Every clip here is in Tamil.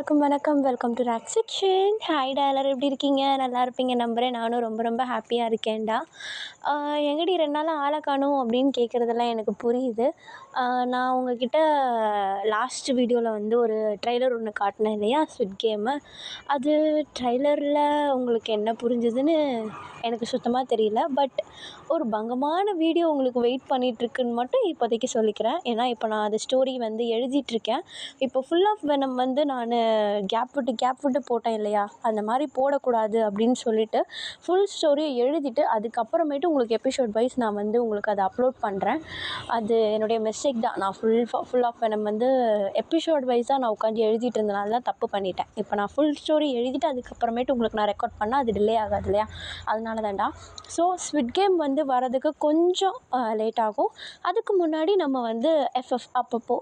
எல்லாருக்கும் வணக்கம். Welcome to rock section. ஹாய்டா, எல்லோரும் எப்படி இருக்கீங்க? நல்லா இருப்பீங்க நம்புகிறேன். நானும் ரொம்ப ரொம்ப ஹாப்பியாக இருக்கேன்டா. எங்கடி 2 நாளாக ஆளை காணும் அப்படின்னு கேட்குறதெல்லாம் எனக்கு புரியுது. நான் உங்ககிட்ட லாஸ்ட் வீடியோவில் வந்து ஒரு ட்ரைலர் ஒன்று காட்டினேன் இல்லையா, ஸ்விட் கேமு. அது ட்ரைலரில் உங்களுக்கு என்ன புரிஞ்சுதுன்னு எனக்கு சுத்தமாக தெரியல. பட் ஒரு பங்கமான வீடியோ உங்களுக்கு வெயிட் பண்ணிகிட்ருக்குன்னு மட்டும் இப்போதைக்கு சொல்லிக்கிறேன். ஏன்னா இப்போ நான் அது ஸ்டோரி வந்து எழுதிட்டுருக்கேன். இப்போ ஃபுல் ஆஃப் வெனம் வந்து நான் கேப் விட்டு போட்டேன் இல்லையா, அந்த மாதிரி போடக்கூடாது அப்படின்னு சொல்லிவிட்டு ஃபுல் ஸ்டோரியை எழுதிட்டு அதுக்கப்புறமேட்டு உங்களுக்கு எபிசோட் வைஸ் நான் வந்து உங்களுக்கு அதை அப்லோட் பண்ணுறேன். அது என்னுடைய மிஸ்டேக் தான். நான் ஃபுல் ஆஃப் வெனம் வந்து எபிசோட் வைஸாக நான் உட்காந்து எழுதிட்டு இருந்தனால தான் தப்பு பண்ணிட்டேன். இப்போ நான் ஃபுல் ஸ்டோரி எழுதிட்டு அதுக்கப்புறமேட்டு உங்களுக்கு நான் ரெக்கார்ட் பண்ணால் அது டிலே ஆகாது இல்லையா, அதனால தான்டா. ஸோ ஸ்விட் கேம் வந்து வரதுக்கு கொஞ்சம் லேட் ஆகும். அதுக்கு முன்னாடி நம்ம வந்து எஃப்எஃப் அப்பப்போ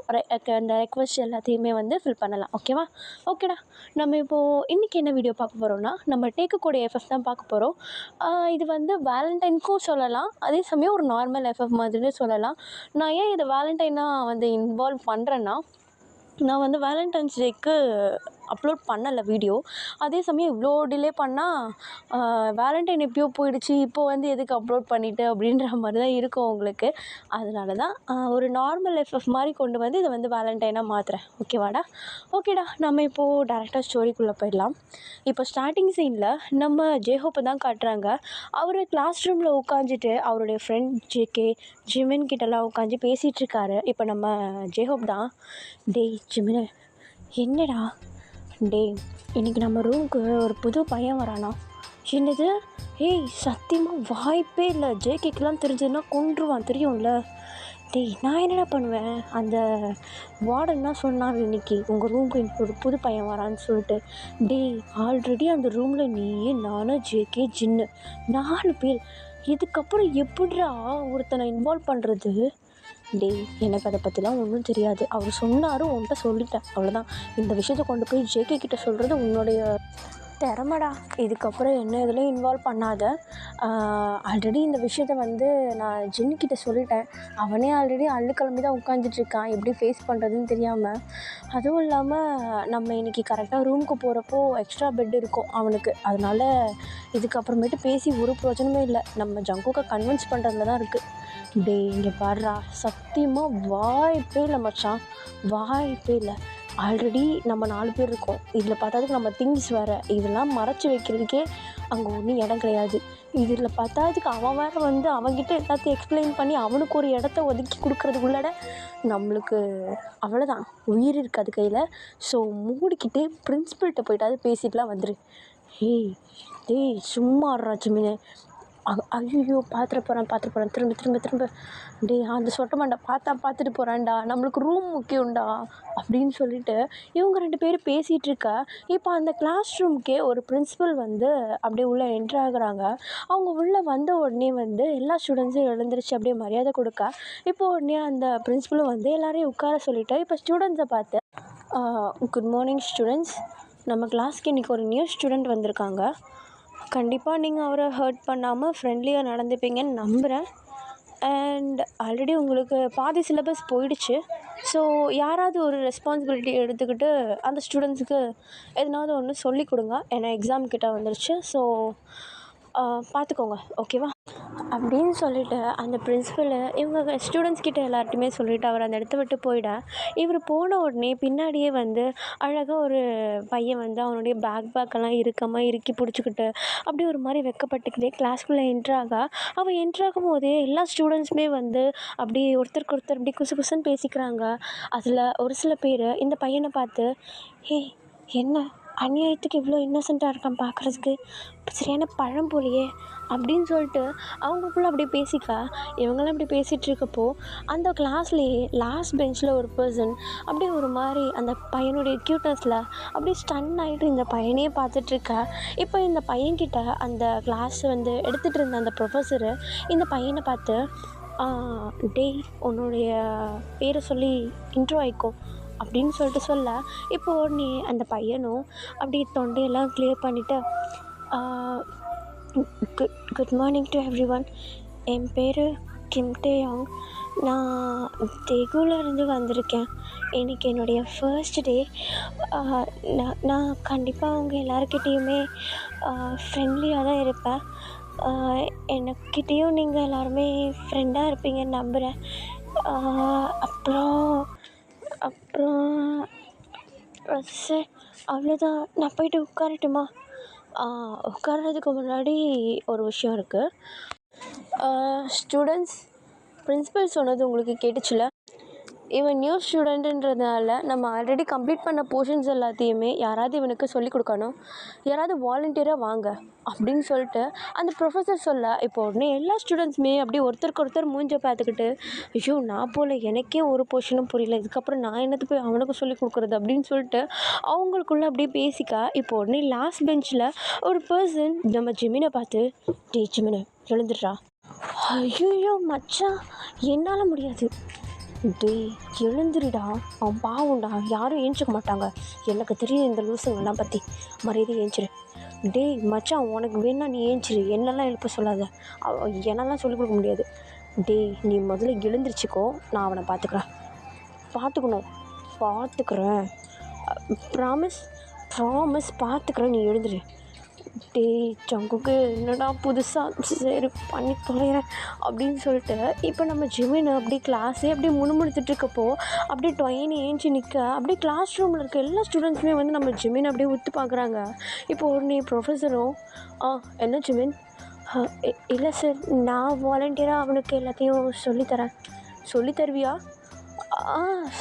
அந்த ரெக்வஸ்ட் எல்லாத்தையுமே வந்து ஃபில் பண்ணலாம். ஓகேவா? ஓகேடா. நம்ம இப்போது இன்றைக்கி என்ன வீடியோ பார்க்க போகிறோம்னா, நம்ம டேக்கக்கூடிய எஃப்எஃப் தான் பார்க்க போகிறோம். இது வந்து வேலண்டைனுக்கும் சொல்லலாம், அதே சமயம் ஒரு நார்மல் எஃப்எஃப் மாதிரின்னு சொல்லலாம். நான் ஏன் இதை வேலண்டைனாக வந்து இன்வால்வ் பண்ணுறேன்னா, நான் வந்து வேலண்டைன்ஸ் டேக்கு அப்லோட் பண்ணலை வீடியோ. அதே சமயம் இவ்வளோ டிலே பண்ணால் வேலண்டைன் எப்பயோ போயிடுச்சு, இப்போ வந்து எதுக்கு அப்லோட் பண்ணிவிட்டு அப்படின்ற மாதிரி தான் இருக்கும் உங்களுக்கு. அதனால தான் ஒரு நார்மல் எஃப்எஃப் மாதிரி கொண்டு வந்து இதை வந்து வேலண்டைனாக மாற்றுறேன். ஓகேவாடா? ஓகேடா. நம்ம இப்போது டேரெக்டாக ஸ்டோரிக்குள்ளே போயிடலாம். இப்போ ஸ்டார்டிங் சீனில் நம்ம ஜேஹோப்பை தான் காட்டுறாங்க. அவர் கிளாஸ் ரூமில் உட்காந்துட்டு அவருடைய ஃப்ரெண்ட் ஜிமின் கிட்டலாம் உட்காந்து பேசிகிட்ருக்காரு. இப்போ நம்ம ஜேஹோப் தான், டேய் ஜிமின், என்னடா டேய், இன்றைக்கி நம்ம ரூமுக்கு ஒரு புது பையன் வரானா? என்னது? ஏய், சத்தியமாக வாய்ப்பே இல்லை. ஜேகேக்கெலாம் தெரிஞ்சதுன்னா கொன்றுவான், தெரியும்ல. டேய், நான் என்னடா பண்ணுவேன்? அந்த வார்டன் தான் சொன்னார் இன்றைக்கி உங்கள் ரூமுக்கு இன்றைக்கி ஒரு புது பையன் வரான்னு சொல்லிட்டு. டேய், ஆல்ரெடி அந்த ரூமில் நீயே, நானும், ஜேகே, ஜின்னு 4 பேர். இதுக்கப்புறம் எப்படிடா ஒருத்தனை இன்வால்வ் பண்ணுறது? டேய், எனக்கு அதை பற்றிலாம் ஒன்றும் தெரியாது. அவர் சொன்னார், உன்கிட்ட சொல்லிட்டேன், அவ்வளோதான். இந்த விஷயத்தை கொண்டு போய் ஜேகே கிட்டே சொல்கிறது உன்னுடைய திறமைடா. இதுக்கப்புறம் என்ன இதுலேயும் இன்வால்வ் பண்ணாத. ஆல்ரெடி இந்த விஷயத்த வந்து நான் ஜின்னுக்கிட்ட சொல்லிட்டேன். அவனே ஆல்ரெடி அள்ளுக்கிழமை தான் உட்காந்துட்ருக்கான், எப்படி ஃபேஸ் பண்ணுறதுன்னு தெரியாமல். அதுவும் இல்லாமல் நம்ம இன்றைக்கி கரெக்டாக ரூமுக்கு போகிறப்போ எக்ஸ்ட்ரா பெட் இருக்கும் அவனுக்கு. அதனால் இதுக்கப்புறமேட்டு பேசி ஒரு பிரயோஜனமே இல்லை. நம்ம ஜங்குக்கை கன்வின்ஸ் பண்ணுறதுல தான் இருக்குது. டேய், இங்கே பாடுறா, சத்தியமாக வாய்ப்பே இல்லை மச்சான், வாய்ப்பே இல்லை. ஆல்ரெடி நம்ம 4 பேர் இருக்கோம். இதில் பார்த்தாதுக்கு நம்ம திங்ஸ் வேறு, இதெல்லாம் மறைச்சி வைக்கிறதுக்கே அங்கே ஒன்றும் இடம் கிடையாது. இதில் பார்த்தாதுக்கு அவன் வேறு வந்து அவன்கிட்ட எல்லாத்தையும் எக்ஸ்பிளைன் பண்ணி அவனுக்கு ஒரு இடத்த ஒதுக்கி கொடுக்குறதுக்குள்ளட நம்மளுக்கு அவ்வளோதான், உயிர் இருக்காது கையில். ஸோ மூடிக்கிட்டு பிரின்சிபல்கிட்ட போய்ட்டாது பேசிட்டுலாம் வந்துரு. ஏய் டேய், சும்மா ஆடுறாச்சுமினே. ஐயோ, பார்த்துட்டு போகிறேன் திரும்ப டே அந்த சொட்ட மாண்டா பார்த்துட்டு போகிறான்டா, நம்மளுக்கு ரூம் முக்கியம்டா அப்படின்னு சொல்லிட்டு இவங்க 2 பேரும் பேசிகிட்டு இருக்க. இப்போ அந்த கிளாஸ் ரூமுக்கே ஒரு பிரின்சிபல் வந்து அப்படியே உள்ளே என்ட்ரு ஆகுறாங்க. அவங்க உள்ளே வந்த உடனே வந்து எல்லா ஸ்டூடெண்ட்ஸும் எழுந்திரிச்சு அப்படியே மரியாதை கொடுக்க, இப்போ உடனே அந்த பிரின்சிபலும் வந்து எல்லாரையும் உட்கார சொல்லிவிட்டு இப்போ ஸ்டூடெண்ட்ஸை பார்த்து, குட் மார்னிங் ஸ்டூடெண்ட்ஸ், நம்ம கிளாஸ்க்கு இன்றைக்கி ஒரு நியூ ஸ்டூடெண்ட் வந்திருக்காங்க. கண்டிப்பாக நீங்கள் அவரை ஹர்ட் பண்ணாமல் ஃப்ரெண்ட்லியாக நடந்துப்பீங்கன்னு நம்புகிறேன். அண்ட் ஆல்ரெடி உங்களுக்கு பாதி சிலபஸ் போயிடுச்சு. ஸோ யாராவது ஒரு ரெஸ்பான்சிபிலிட்டி எடுத்துக்கிட்டு அந்த ஸ்டூடெண்ட்ஸுக்கு எதனாவது ஒன்று சொல்லிக் கொடுங்க. ஏன்னா எக்ஸாம் கிட்ட வந்துருச்சு. ஸோ பார்த்துக்கோங்க, ஓகேவா அப்படின்னு சொல்லிவிட்டு அந்த பிரின்சிபல் இவங்க ஸ்டூடெண்ட்ஸ் கிட்ட எல்லார்ட்டையுமே சொல்லிவிட்டு அவர் அந்த இடத்த விட்டு போயிட. இவர் போன உடனே பின்னாடியே வந்து அழகாக ஒரு பையன் வந்து அவனுடைய பேக்கெல்லாம் இறுக்கி பிடிச்சிக்கிட்டு அப்படியே ஒரு மாதிரி வெக்கப்பட்டுக்கிட்டே கிளாஸ்குள்ளே என்ட்ராக. அவன் என்ட்ராகும் போதே எல்லா ஸ்டூடெண்ட்ஸுமே வந்து அப்படி ஒருத்தருக்கு ஒருத்தர் அப்படி குசுன்னு பேசிக்கிறாங்க. அதில் ஒரு சில பேர் இந்த பையனை பார்த்து, ஏய் என்ன அநியாயத்துக்கு இவ்வளோ இன்னசென்ட்டாக இருக்கான், பார்க்குறதுக்கு சரியான பழம் போலையே அப்படின்னு சொல்லிட்டு அவங்களுக்குள்ளே அப்படியே பேசிக்க. இவங்களாம் இப்படி பேசிகிட்ருக்கப்போ அந்த கிளாஸ்லேயே லாஸ்ட் பெஞ்சில் ஒரு பர்சன் அப்படியே ஒரு மாதிரி அந்த பையனுடைய க்யூட்னஸில் அப்படியே ஸ்டன் ஆகிட்டு இந்த பையனையே பார்த்துட்ருக்க. இப்போ இந்த பையன்கிட்ட அந்த கிளாஸ் வந்து எடுத்துகிட்டு இருந்த அந்த ப்ரொஃபஸரு இந்த பையனை பார்த்து, டேய் உன்னுடைய பேரை சொல்லி இன்ட்ரோ ஆயிக்கோ அப்படின்னு சொல்லிட்டு சொல்ல, இப்போ உடனே அந்த பையனும் அப்படியே தொண்டையெல்லாம் கிளியர் பண்ணிவிட்டு, good morning to every one, என் பேர் கிம் டேயாங், நான் தெகுலேருந்து வந்திருக்கேன். இன்றைக்கி என்னுடைய ஃபர்ஸ்ட் டே. நான் கண்டிப்பாக அவங்க எல்லாருக்கிட்டேயுமே ஃப்ரெண்ட்லியாக தான் இருப்பேன். எனக்கிட்டேயும் நீங்கள் எல்லாருமே ஃப்ரெண்டாக இருப்பீங்கன்னு நம்புகிறேன். அப்புறம் அப்புறம் சார், அவ்வளோதான். நான் போய்ட்டு உட்காரட்டுமா? உட்கார்றதுக்கு முன்னாடி ஒரு விஷயம் இருக்குது. ஸ்டூடெண்ட்ஸ், பிரின்சிபல் சொன்னது உங்களுக்கு கேட்டுச்சுல்ல? இவன் நியூ ஸ்டூடெண்ட்டுன்றதுனால நம்ம ஆல்ரெடி கம்ப்ளீட் பண்ண போர்ஷன்ஸ் எல்லாத்தையுமே யாராவது இவனுக்கு சொல்லிக் கொடுக்கணும். யாராவது வாலண்டியராக வாங்க அப்படின்னு சொல்லிட்டு அந்த ப்ரொஃபஸர் சொல்ல, இப்போ உடனே எல்லா ஸ்டூடெண்ட்ஸுமே அப்படியே ஒருத்தருக்கு ஒருத்தர் மூஞ்ச பார்த்துக்கிட்டு, ஐயோ நான் போல், எனக்கே ஒரு போர்ஷனும் புரியல, இதுக்கப்புறம் நான் என்னது போய் அவனுக்கு சொல்லிக் கொடுக்குறது அப்படின்னு சொல்லிட்டு அவங்களுக்குள்ளே அப்படியே பேசிக்க, இப்போ உடனே லாஸ்ட் பெஞ்சில் ஒரு பர்சன் நம்ம ஜிமினை பார்த்து, டேய் ஜிமினை எழுந்துடுறா. ஐயோ மச்சான், என்னால் முடியாது. டேய் எழுந்துருடா, அவன் பாவம்டா, யாரும் ஏஞ்சிக்க மாட்டாங்க, எனக்கு தெரியும் இந்த லூசுங்கெல்லாம் பற்றி, மரியாதை ஏஞ்சிரு. டேய் மச்சான், உனக்கு வேணா நீ ஏஞ்சிரு, என்னெல்லாம் எழுப்ப சொல்லாத, என்னெல்லாம் சொல்லிக் கொடுக்க முடியாது. டேய் நீ முதல்ல எழுந்திரிச்சிக்கோ, நான் அவனை பார்த்துக்கிறேன், ப்ராமிஸ் பார்த்துக்கிறேன், நீ எழுந்துரு. டேய் ஜங்குக்கு என்னடா புதுசாக, சரி பண்ணி தொலைகிறேன் அப்படின்னு சொல்லிட்டு இப்போ நம்ம ஜிமின் அப்படியே கிளாஸே அப்படியே முணுமுணுத்துட்ருக்கப்போ அப்படியே டொயின்னு ஏஞ்சி நிற்க, அப்படியே கிளாஸ் ரூமில் இருக்க எல்லா ஸ்டூடெண்ட்ஸுமே வந்து நம்ம ஜிமின் அப்படியே உத்து பார்க்குறாங்க. இப்போ உடனே ப்ரொஃபஸரும், என்ன ஜிமின்? இல்லை சார், நான் வாலண்டியராக அவனுக்கு எல்லாத்தையும் சொல்லி தருவியா?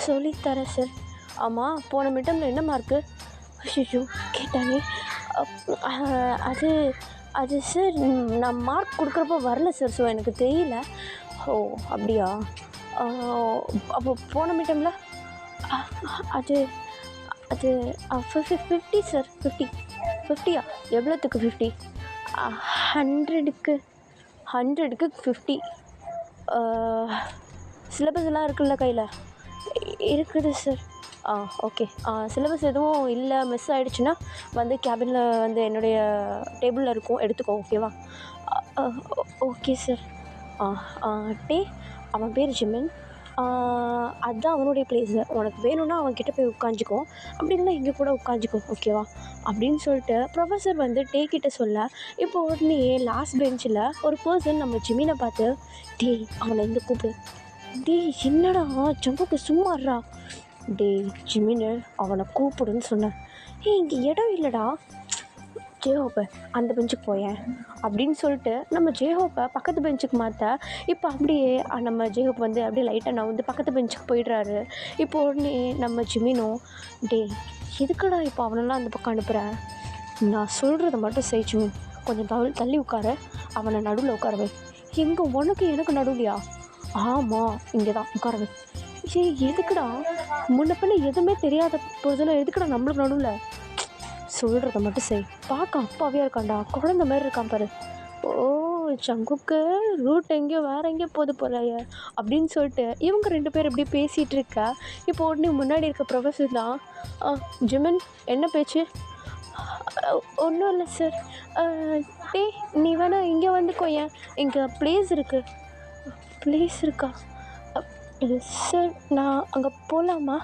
சொல்லித்தரேன் சார். ஆமாம், போன மிட்டமில் என்ன மார்க்கு? ஐயோ கேட்டானே. அது சார், நான் மார்க் கொடுக்குறப்போ வரல சார், ஸோ எனக்கு தெரியல. ஓ அப்படியா? அப்போ போன மீட்டமில் அது 50 சார். 50யா? எவ்வளோத்துக்கு 50? 100க்கு 50. சிலபஸ் எல்லாம் இருக்குல்ல கையில்? இருக்குது சார். ஓகே. சிலபஸ் எதுவும் இல்லை, மிஸ் ஆகிடுச்சுன்னா வந்து கேபினில் வந்து என்னுடைய டேபிளில் இருக்கும், எடுத்துக்கோ, ஓகேவா? Okay sir. அவன் பேர் ஜிமின். அதுதான் அவனுடைய ப்ளேஸு. உனக்கு வேணும்னா அவன்கிட்ட போய் உட்காந்துக்கோ, அப்படி இல்லைன்னா இங்கே கூட உட்காந்துக்கோ, ஓகேவா? அப்படின்னு சொல்லிட்டு ப்ரொஃபஸர் வந்து கிட்ட சொல்ல, இப்போ உடனே லாஸ்ட் பெஞ்சில் ஒரு பர்சன் நம்ம ஜிமினை பார்த்து, டேய் அவனை இங்கே கூப்பிடு. டேய் என்னடா ஜம்புக்கு சும்மாறா. டேய் ஜிமினு, அவனை கூப்பிடுன்னு சொன்னேன். இங்கே இடம் இல்லைடா. ஜேஹோப்பை அந்த பெஞ்சுக்கு போயேன் அப்படின்னு சொல்லிட்டு நம்ம ஜேஹோப்பை பக்கத்து பெஞ்சுக்கு மாற்ற, இப்போ அப்படியே நம்ம ஜேஹோப் வந்து அப்படியே லைட்டாக நான் வந்து பக்கத்து பெஞ்சுக்கு போயிடுறாரு. இப்போ உடனே நம்ம ஜிமினும், டேய் எதுக்குடா இப்போ அவனெல்லாம் அந்த பக்கம் அனுப்புகிறேன், நான் சொல்கிறத மட்டும் செய் ஜிமின், கொஞ்சம் தள்ளி உட்கார, அவனை நடுவில் உட்காரவை. எங்கே உனக்கு எனக்கு நடுவிலையா? ஆமாம், இங்கே தான் உட்காரவை. எதுக்குடா முன்ன பின்ன எதுவுமே தெரியாத போதில் எதுக்குடா நம்மளுக்கு நடுவில்? சொல்கிறத மட்டும் செய். பார்க்க அப்பாவே இருக்கான்டா, குழந்த மாதிரி இருக்கான் பாரு. ஓ ஜங்குக்கு ரூட் எங்கேயோ வேறு எங்கேயோ போகுது போலையே அப்படின்னு சொல்லிட்டு இவங்க 2 பேர் இப்படி பேசிகிட்டு இருக்க, இப்போ உடனே முன்னாடி இருக்க ப்ரொஃபஸர் தான், ஜிமின் என்ன பேச்சு? ஒன்றும் இல்லை சார். டேய் நீ வேணா இங்கே வந்துக்கோயேன், இங்கே ப்ளேஸ் இருக்கா? சார் நான் அங்கே போகலாமா?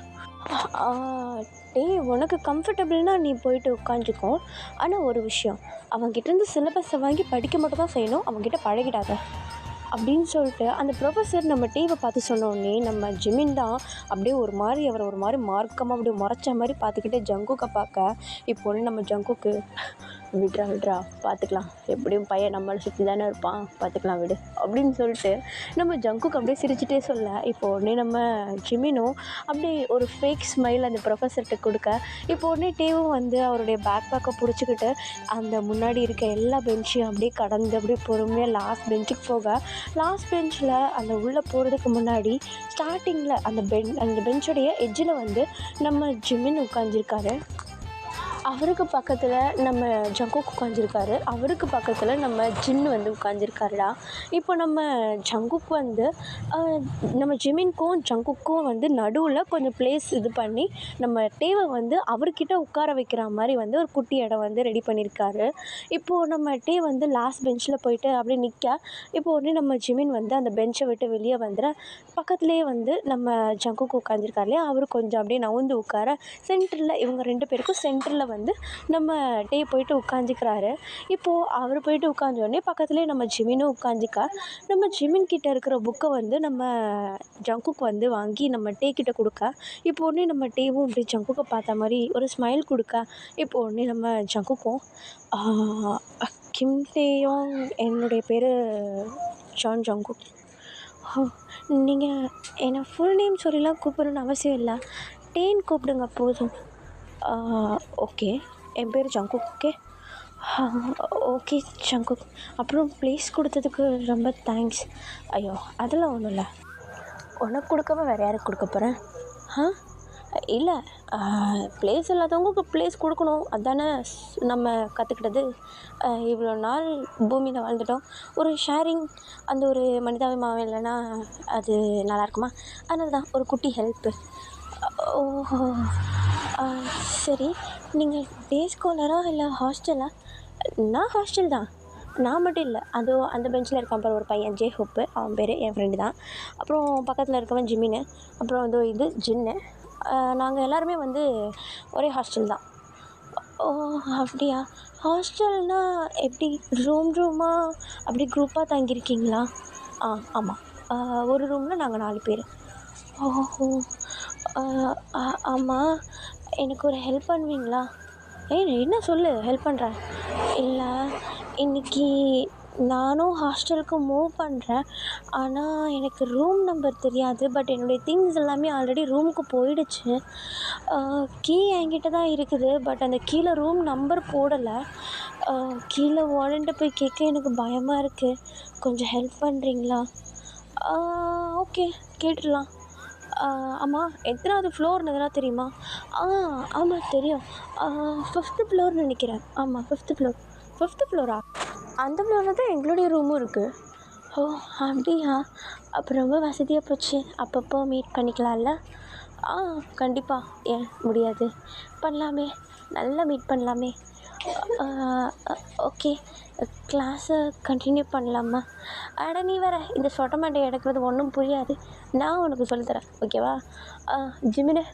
டேய் உனக்கு கம்ஃபர்டபுள்னால் நீ போயிட்டு உட்காந்துக்கோ. ஆனால் ஒரு விஷயம், அவன்கிட்டேருந்து சிலபஸை வாங்கி படிக்க மட்டும் தான் செய்யணும், அவன்கிட்ட பழகிடாத அப்படின்னு சொல்லிட்டு அந்த ப்ரொஃபஸர் நம்ம டீவை பார்த்து சொன்னோடனே நம்ம ஜிமின் தான் அப்படியே ஒரு மாதிரி மார்க்கமாக அப்படியே முறைச்ச மாதிரி பார்த்துக்கிட்டு ஜங்குக்கை பார்க்க, இப்போ ஒன்று நம்ம ஜங்குக்கு, விட்றா பார்த்துக்கலாம், எப்படியும் பையன் நம்மளை சுற்றி தானே இருப்பான், பார்த்துக்கலாம் விடு அப்படின்னு சொல்லிட்டு நம்ம ஜங்குக்கு அப்படியே சிரிச்சிட்டே சொல்ல, இப்போ உடனே நம்ம ஜிமினும் அப்படியே ஒரு ஃபேக் ஸ்மைல் அந்த ப்ரொஃபஸர்கிட்ட கொடுக்க, இப்போ உடனே டேவும் வந்து அவருடைய பேக்கை பிடிச்சிக்கிட்டு அந்த முன்னாடி இருக்க எல்லா பெஞ்சையும் அப்படியே கடந்து அப்படியே பொறுமையாக லாஸ்ட் பெஞ்சுக்கு போக, லாஸ்ட் பெஞ்சில் அந்த உள்ளே போகிறதுக்கு முன்னாடி ஸ்டார்டிங்கில் அந்த பெஞ்சோடைய எட்ஜில் வந்து நம்ம ஜிமின் உட்காந்துருக்காரு. அவருக்கு பக்கத்தில் நம்ம ஜங்குக் உட்காந்துருக்காரு. அவருக்கு பக்கத்தில் நம்ம ஜின்னு வந்து உட்காந்துருக்காருடா. இப்போ நம்ம ஜங்குக் வந்து நம்ம ஜிமின்க்கும் ஜங்குக்கும் வந்து நடுவில் கொஞ்சம் ப்ளேஸ் இது பண்ணி நம்ம டேவை வந்து அவர்கிட்ட உட்கார வைக்கிற மாதிரி வந்து ஒரு குட்டி இடம் வந்து ரெடி பண்ணியிருக்காரு. இப்போது நம்ம டே வந்து லாஸ்ட் பெஞ்சில் போயிட்டு அப்படியே நிற்க, இப்போ உடனே நம்ம ஜிமின் வந்து அந்த பெஞ்சை விட்டு வெளியே வந்துட, பக்கத்துலேயே வந்து நம்ம ஜங்குக் உட்காந்துருக்காரு இல்லையா, அவர் கொஞ்சம் அப்படியே நவுந்து உட்கார சென்டரில் இவங்க 2 பேருக்கும் சென்டரில் வந்து நம்ம டே போயிட்டு உட்காந்துக்கிறாரு. இப்போது அவர் போயிட்டு உட்காந்தோடனே பக்கத்துலேயே நம்ம ஜிமினும் உட்காந்துக்க, நம்ம ஜிமின் கிட்ட இருக்கிற புக்கை வந்து நம்ம ஜங்குக் வந்து வாங்கி நம்ம டே கிட்ட கொடுக்க, இப்போ உடனே நம்ம டேவும் இப்படி ஜங்குக்கை பார்த்த மாதிரி ஒரு ஸ்மைல் கொடுக்க, இப்போ உடனே நம்ம ஜங்குக்கும் கிம் டேயோங், என்னுடைய பேர் ஜான் ஜங்குக். நீங்கள் என்னை ஃபுல் நேம் சொல்லிலாம் கூப்பிடணுன்னு அவசியம் இல்லை, டேன்னு கூப்பிடுங்க போதும். ஓகே, என் பேர் ஜங்குக். Okay okay Jungkook. அப்புறம் ப்ளேஸ் கொடுத்ததுக்கு ரொம்ப தேங்க்ஸ். ஐயோ அதெல்லாம் ஒன்றும் இல்லை, உனக்கு கொடுக்காம வேறு யாருக்கு கொடுக்க போகிறேன்? இல்லை, ப்ளேஸ் இல்லாதவங்களுக்கு ப்ளேஸ் கொடுக்கணும், அதுதானே நம்ம கற்றுக்கிட்டது. இவ்வளோ நாள் பூமியில் வாழ்ந்துட்டோம், ஒரு ஷேரிங் அந்த ஒரு மனிதாபிமானம் இல்லைன்னா அது நல்லாயிருக்குமா? அதனால தான் ஒரு குட்டி ஹெல்ப்பு. ஓஹோ சரி, நீங்கள் டே ஸ்காலரா இல்லை ஹாஸ்டலா? நான் ஹாஸ்டல் தான். நான் மட்டும் இல்லை, அதுவும் அந்த பெஞ்சில் இருக்கான் பாரு ஒரு பையன், ஜே ஹோப்பு, அவன் பேர், என் ஃப்ரெண்டு தான். அப்புறம் பக்கத்தில் இருக்கவன் ஜிமின்னு, அப்புறம் வந்து இது ஜின்னு. நாங்கள் எல்லாருமே வந்து ஒரே ஹாஸ்டல் தான். ஓ அப்படியா? ஹாஸ்டல்னால் எப்படி ரூமாக அப்படி குரூப்பாக தங்கியிருக்கீங்களா? ஆமாம், ஒரு ரூமில் நாங்கள் 4 பேர். ஓஹோ ஆமாம், எனக்கு ஒரு ஹெல்ப் பண்ணுவீங்களா? என்ன சொல்லு, ஹெல்ப் பண்ணுறேன். இல்லை, இன்றைக்கி நானும் ஹாஸ்டலுக்கு மூவ் பண்ணுறேன், ஆனால் எனக்கு ரூம் நம்பர் தெரியாது. பட் என்னுடைய திங்ஸ் எல்லாமே ஆல்ரெடி ரூமுக்கு போயிடுச்சு. கீ என்கிட்ட தான் இருக்குது, பட் அந்த கீழே ரூம் நம்பர் போடலை. கீழே வார்டன்ட்ட போய் கேட்க எனக்கு பயமாக இருக்குது, கொஞ்சம் ஹெல்ப் பண்ணுறீங்களா? ஓகே, கேட்டுடலாம். ஆமாம், எத்தனாவது ஃப்ளோர்னு எதனா தெரியுமா? ஆமாம் தெரியும், 5th ஃப்ளோர்னு நினைக்கிறேன். ஆமாம் 5th ஃப்ளோரா? அந்த ஃப்ளோரில் தான் எங்களுடைய ரூமும் இருக்குது. ஓ அப்படியா? அப்போ ரொம்ப வசதியாக போச்சு, அப்பப்போ மீட் பண்ணிக்கலாம்ல? கண்டிப்பாக, ஏன் முடியாது, பண்ணலாமே, நல்லா மீட் பண்ணலாமே. ஓகே, கிளாஸை கண்டினியூ பண்ணலாமா? அட நீ வேறு, இந்த சொட்ட மண்டையை எடுக்கிறது ஒன்றும் புரியாது, நான் உனக்கு சொல்லித்தரேன், ஓகேவா? ஜிமினு,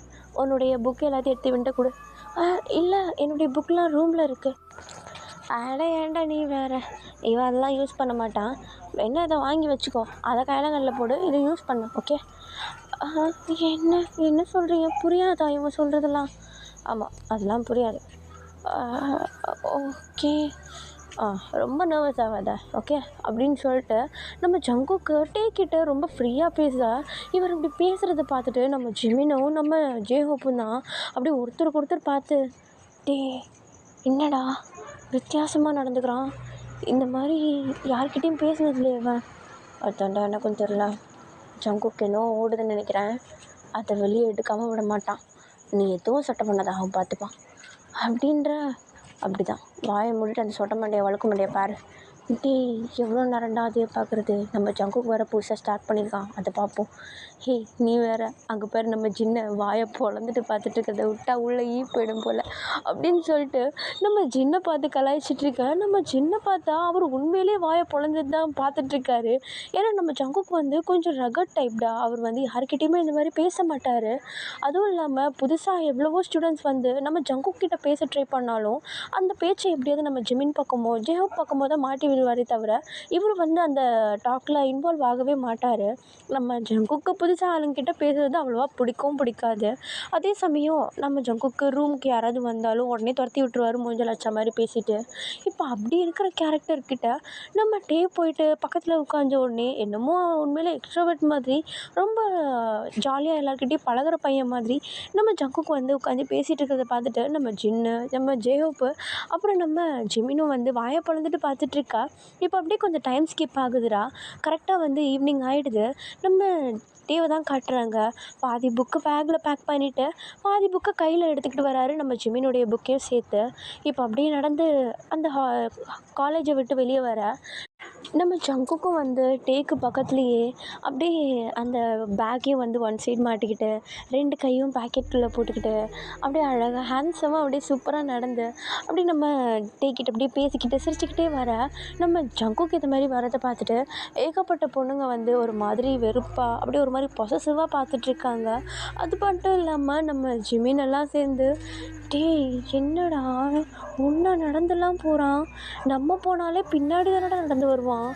உன்னுடைய புக்கு எல்லாத்தையும் எடுத்து விண்ட கொடு. இல்லை, என்னுடைய புக்கெலாம் ரூமில் இருக்குது. அட ஏன்டா நீ வேறு, இவன் அதெல்லாம் யூஸ் பண்ண மாட்டான், என்ன இதை வாங்கி வச்சுக்கோ, அதை கையிலங்களில் போடு, இதை யூஸ் பண்ணு, ஓகே? என்ன சொல்கிறீங்க, புரியாதா இவன் சொல்கிறதெல்லாம்? ஆமாம், அதெல்லாம் புரியாது. ஓகே, ரொம்ப நர்வஸ் ஆகாத, ஓகே அப்படின்னு சொல்லிட்டு நம்ம ஜங்குக்கு டேக்கிட்ட ரொம்ப ஃப்ரீயாக பேச, இவர் இப்படி பேசுகிறத பார்த்துட்டு நம்ம ஜிமினும் நம்ம ஜேஹோப்பும் தான் அப்படியே ஒருத்தருக்கு ஒருத்தர் பார்த்து, டே என்னடா வித்தியாசமாக நடந்துக்கிறான், இந்த மாதிரி யார்கிட்டையும் பேசுனதுலையே இவன், அதுதாண்டா எனக்கும் தெரில, ஜங்குக்கு என்னோ ஓடுதுன்னு நினைக்கிறேன், அதை வெளியே எடுக்காமல் விட மாட்டான், நீ எதுவும் சட்டை பண்ணாத, அவன் பார்த்துப்பான் அப்படின்ற. அப்படி தான் வாயை மூடிட்டு அந்த சொட்ட மண்டையை வழுக்க மண்டையை பாரு. டே எவ்வளோ நேரம்டா அதே பார்க்குறது, நம்ம ஜங்குக்கு வேறு புதுசாக ஸ்டார்ட் பண்ணியிருக்கான், அதை பார்ப்போம். ஹே நீ வேறு அங்கே பேர் நம்ம ஜின்னை வாயை பொழந்துட்டு பார்த்துட்டு இருக்கிறத விட்டா உள்ளே போயிடும் போல் அப்படின்னு சொல்லிட்டு நம்ம ஜின்னை பார்த்து கலாய்ச்சிட்ருக்க, நம்ம ஜின்னை பார்த்தா அவர் உண்மையிலே வாயை பொழந்துட்டு தான் பார்த்துட்ருக்காரு. ஏன்னா நம்ம ஜங்குக்கு வந்து கொஞ்சம் ரகட் டைப்டா, அவர் வந்து யார்கிட்டையுமே இந்த மாதிரி பேச மாட்டார். அதுவும் இல்லாமல் புதுசாக எவ்வளவோ ஸ்டூடெண்ட்ஸ் வந்து நம்ம ஜங்குக் கிட்ட பேச ட்ரை பண்ணாலும் அந்த பேச்சை எப்படியாவது நம்ம ஜிமின் பக்கமோ ஜேஹோப் பக்கமோ தான் மாட்டி விடுவாரே தவிர இவர் வந்து அந்த டாக்கில் இன்வால்வ் ஆகவே மாட்டார். நம்ம ஜங்குக்கு புதுசாக ஆளுங்கிட்ட பேசுகிறது அவ்வளோவா பிடிக்காது. அதே சமயம் நம்ம ஜங்குக்கு ரூமுக்கு யாராவது வந்தாலும் உடனே துரத்தி விட்டுருவார், மூஞ்சல் அடிச்ச மாதிரி பேசிட்டு. இப்போ அப்படி இருக்கிற கேரக்டர்கிட்ட நம்ம டே போயிட்டு பக்கத்தில் உட்காந்த உடனே என்னமோ உண்மையிலே எக்ஸ்ட்ரோவர்ட் மாதிரி ரொம்ப ஜாலியாக எல்லாருக்கிட்டையும் பழகிற பையன் மாதிரி நம்ம ஜங்குக்கு வந்து உட்காந்து பேசிகிட்டு இருக்கிறத பார்த்துட்டு நம்ம ஜின்னு, நம்ம ஜேஹோப்பு, அப்புறம் நம்ம ஜிமினும் வந்து வாயை பொழந்துட்டு பார்த்துட்ருக்கா. இப்போ அப்படியே கொஞ்சம் டைம் ஸ்கிப் ஆகுதுடா. கரெக்டாக வந்து ஈவினிங் ஆகிடுது. நம்ம டேவை தான் காட்டுறாங்க. பாதி புக்கு பேக்கில் பேக் பண்ணிவிட்டு பாதி புக்கை கையில் எடுத்துக்கிட்டு வராரு, நம்ம ஜிமினுடைய புக்கையும் சேர்த்து. இப்போ அப்படியே நடந்து அந்த காலேஜை விட்டு வெளியே வர நம்ம ஜங்குக்கும் வந்து டேக்கு பக்கத்துலேயே அப்படியே அந்த பேக்கையும் வந்து ஒன் சைடு மாட்டிக்கிட்டு 2 கையும் பாக்கெட்டுக்குள்ளே போட்டுக்கிட்டு அப்படியே அழகாக ஹேண்ட்ஸமாக அப்படியே சூப்பராக நடந்து அப்படியே நம்ம டேக்கிட்ட அப்படியே பேசிக்கிட்டு சிரிச்சுக்கிட்டே வர நம்ம ஜங்குக்கு இது மாதிரி வரதை பார்த்துட்டு ஏகப்பட்ட பொண்ணுங்க வந்து ஒரு மாதிரி வெறுப்பாக அப்படியே ஒரு மாதிரி பொசசிவாக பார்த்துட்ருக்காங்க. அது மட்டும் இல்லாமல் நம்ம ஜிமின் எல்லாம் சேர்ந்து, டேய் என்னடா ஒன்றா நடந்துலாம் போகிறான், நம்ம போனாலே பின்னாடி தானடா நடந்து வருவான்,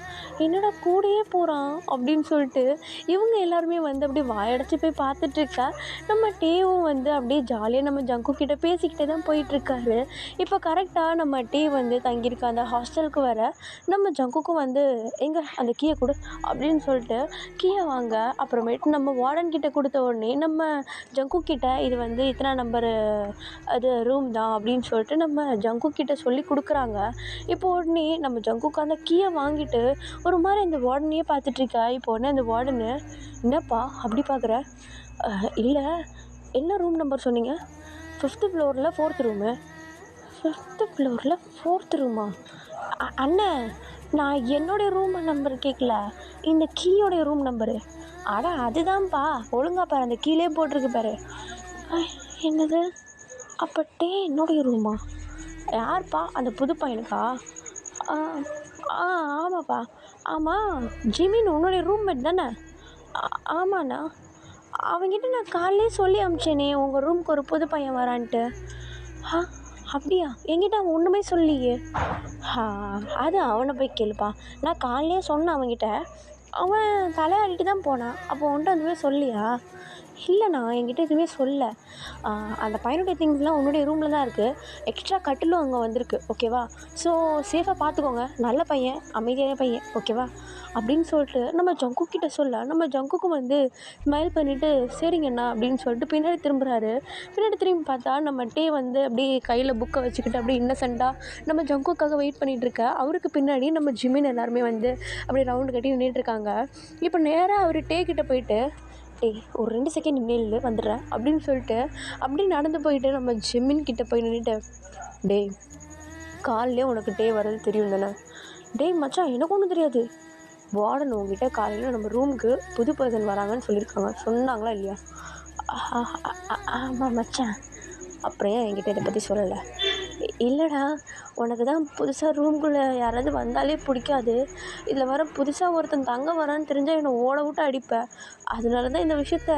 என்னடா கூடயே போகிறான் அப்படின்னு சொல்லிட்டு இவங்க எல்லாருமே வந்து அப்படியே வாயடைச்சி போய் பார்த்துட்ருக்கா. நம்ம டேவும் வந்து அப்படியே ஜாலியாக நம்ம ஜங்கு கிட்ட பேசிக்கிட்டே தான் போயிட்டுருக்காரு. இப்போ கரெக்டாக நம்ம டே வந்து தங்கியிருக்க அந்த ஹாஸ்டலுக்கு வர நம்ம ஜங்குக்கும் வந்து எங்கே அந்த கீயை கொடு அப்படின்னு சொல்லிட்டு கீயை வாங்க. அப்புறமேட்டு நம்ம வார்டன் கிட்ட கொடுத்த உடனே நம்ம ஜங்கு கிட்ட இது வந்து இத்தனை நம்பரு அது ரூம் தான் அப்படின்னு சொல்லிட்டு நம்ம ஜங்கு கிட்ட சொல்லி கொடுக்குறாங்க. இப்போ உடனே நம்ம ஜங்குக்கு அந்த கீயை வாங்கிட்டு ஒரு மாதிரி அந்த வார்டனையே பார்த்துட்ருக்கா. இப்போ உடனே அந்த வார்டனு, என்னப்பா அப்படி பார்க்குற, இல்லை என்ன ரூம் நம்பர் சொன்னீங்க, 5th ஃப்ளோரில் 4th ரூமு, 5th ஃப்ளோரில் 4th ரூமா, அண்ணன் நான் என்னுடைய ரூம் நம்பர் கேட்கல, இந்த கீயோடைய ரூம் நம்பரு. அட அதுதான்ப்பா, ஒழுங்கா பாரு அந்த கீழே போட்டிருக்கு பாரு. என்னது அப்பட்டே என்னுடைய ரூமா, யார்ப்பா அந்த புது பையனுக்கா, ஆமாப்பா, ஆமாம் ஜிமின் உன்னுடைய ரூம்மேட் தானே, ஆமாண்ணா, அவங்ககிட்ட நான் காலையிலே சொல்லி அனுப்பிச்சேனே உங்கள் ரூமுக்கு ஒரு புது பையன் வரான்ட்டு. அப்படியா, என்கிட்ட அவன் ஒன்றுமே சொல்லியே. அது அவனை போய் கேளுப்பா, நான் காலையிலே சொன்னேன் அவன்கிட்ட, அவன் தலையாடிட்டு தான் போனான். அப்போ உன்ட்ட எதுவுமே சொல்லியா, இல்லைண்ணா என்கிட்ட எதுவுமே சொல்ல, அந்த பையனுடைய திங்ஸ்லாம் உன்னுடைய ரூமில் தான் இருக்குது, எக்ஸ்ட்ரா கட்டிலும் அங்கே வந்திருக்கு, ஓகேவா, ஸோ சேஃபாக பார்த்துக்கோங்க, நல்ல பையன் அமைதியான பையன், ஓகேவா அப்படின்னு சொல்லிட்டு நம்ம ஜங்கு கிட்ட சொல்ல நம்ம ஜங்குக்கும் வந்து ஸ்மைல் பண்ணிவிட்டு சரிங்கண்ணா அப்படின்னு சொல்லிட்டு பின்னாடி திரும்புகிறாரு. பின்னாடி திரும்பி பார்த்தா நம்ம டே வந்து அப்படியே கையில் புக்கை வச்சுக்கிட்டு அப்படியே இன்னசென்ட்டாக நம்ம ஜங்குக்காக வெயிட் பண்ணிகிட்ருக்க. அவருக்கு பின்னாடி நம்ம ஜிமின் எல்லாருமே வந்து அப்படியே ரவுண்டு கட்டி நின்றுட்டுருக்காங்க. இப்போ நேராக அவர் டே கிட்ட போயிட்டு, டேய் ஒரு 2 செகண்ட் நின்று வந்துடுறேன் அப்படின்னு சொல்லிட்டு அப்படி நடந்து போயிட்டு நம்ம ஜிமின் கிட்டே போய் நின்றுட்டு, டேய் காலையிலே உனக்கு டே வர்றது தெரியும் தானே, டேய் மச்சான் எனக்கு ஒன்றும் தெரியாது, வார்டன் உங்ககிட்ட காலையில் நம்ம ரூமுக்கு புது பர்சன் வராங்கன்னு சொல்லியிருக்காங்க, சொன்னாங்களா இல்லையா, ஆமாம் மச்சான், அப்புறம் ஏன் என்கிட்ட இதை பற்றி சொல்லலை, இல்லைடா உனக்கு தான் புதுசாக ரூம்குள்ளே யாராவது வந்தாலே பிடிக்காது, இதில் வர புதுசாக ஒருத்தன் தங்க வரான்னு தெரிஞ்சால் என்னை ஓட விட்டு அடிப்பேன், அதனால தான் இந்த விஷயத்த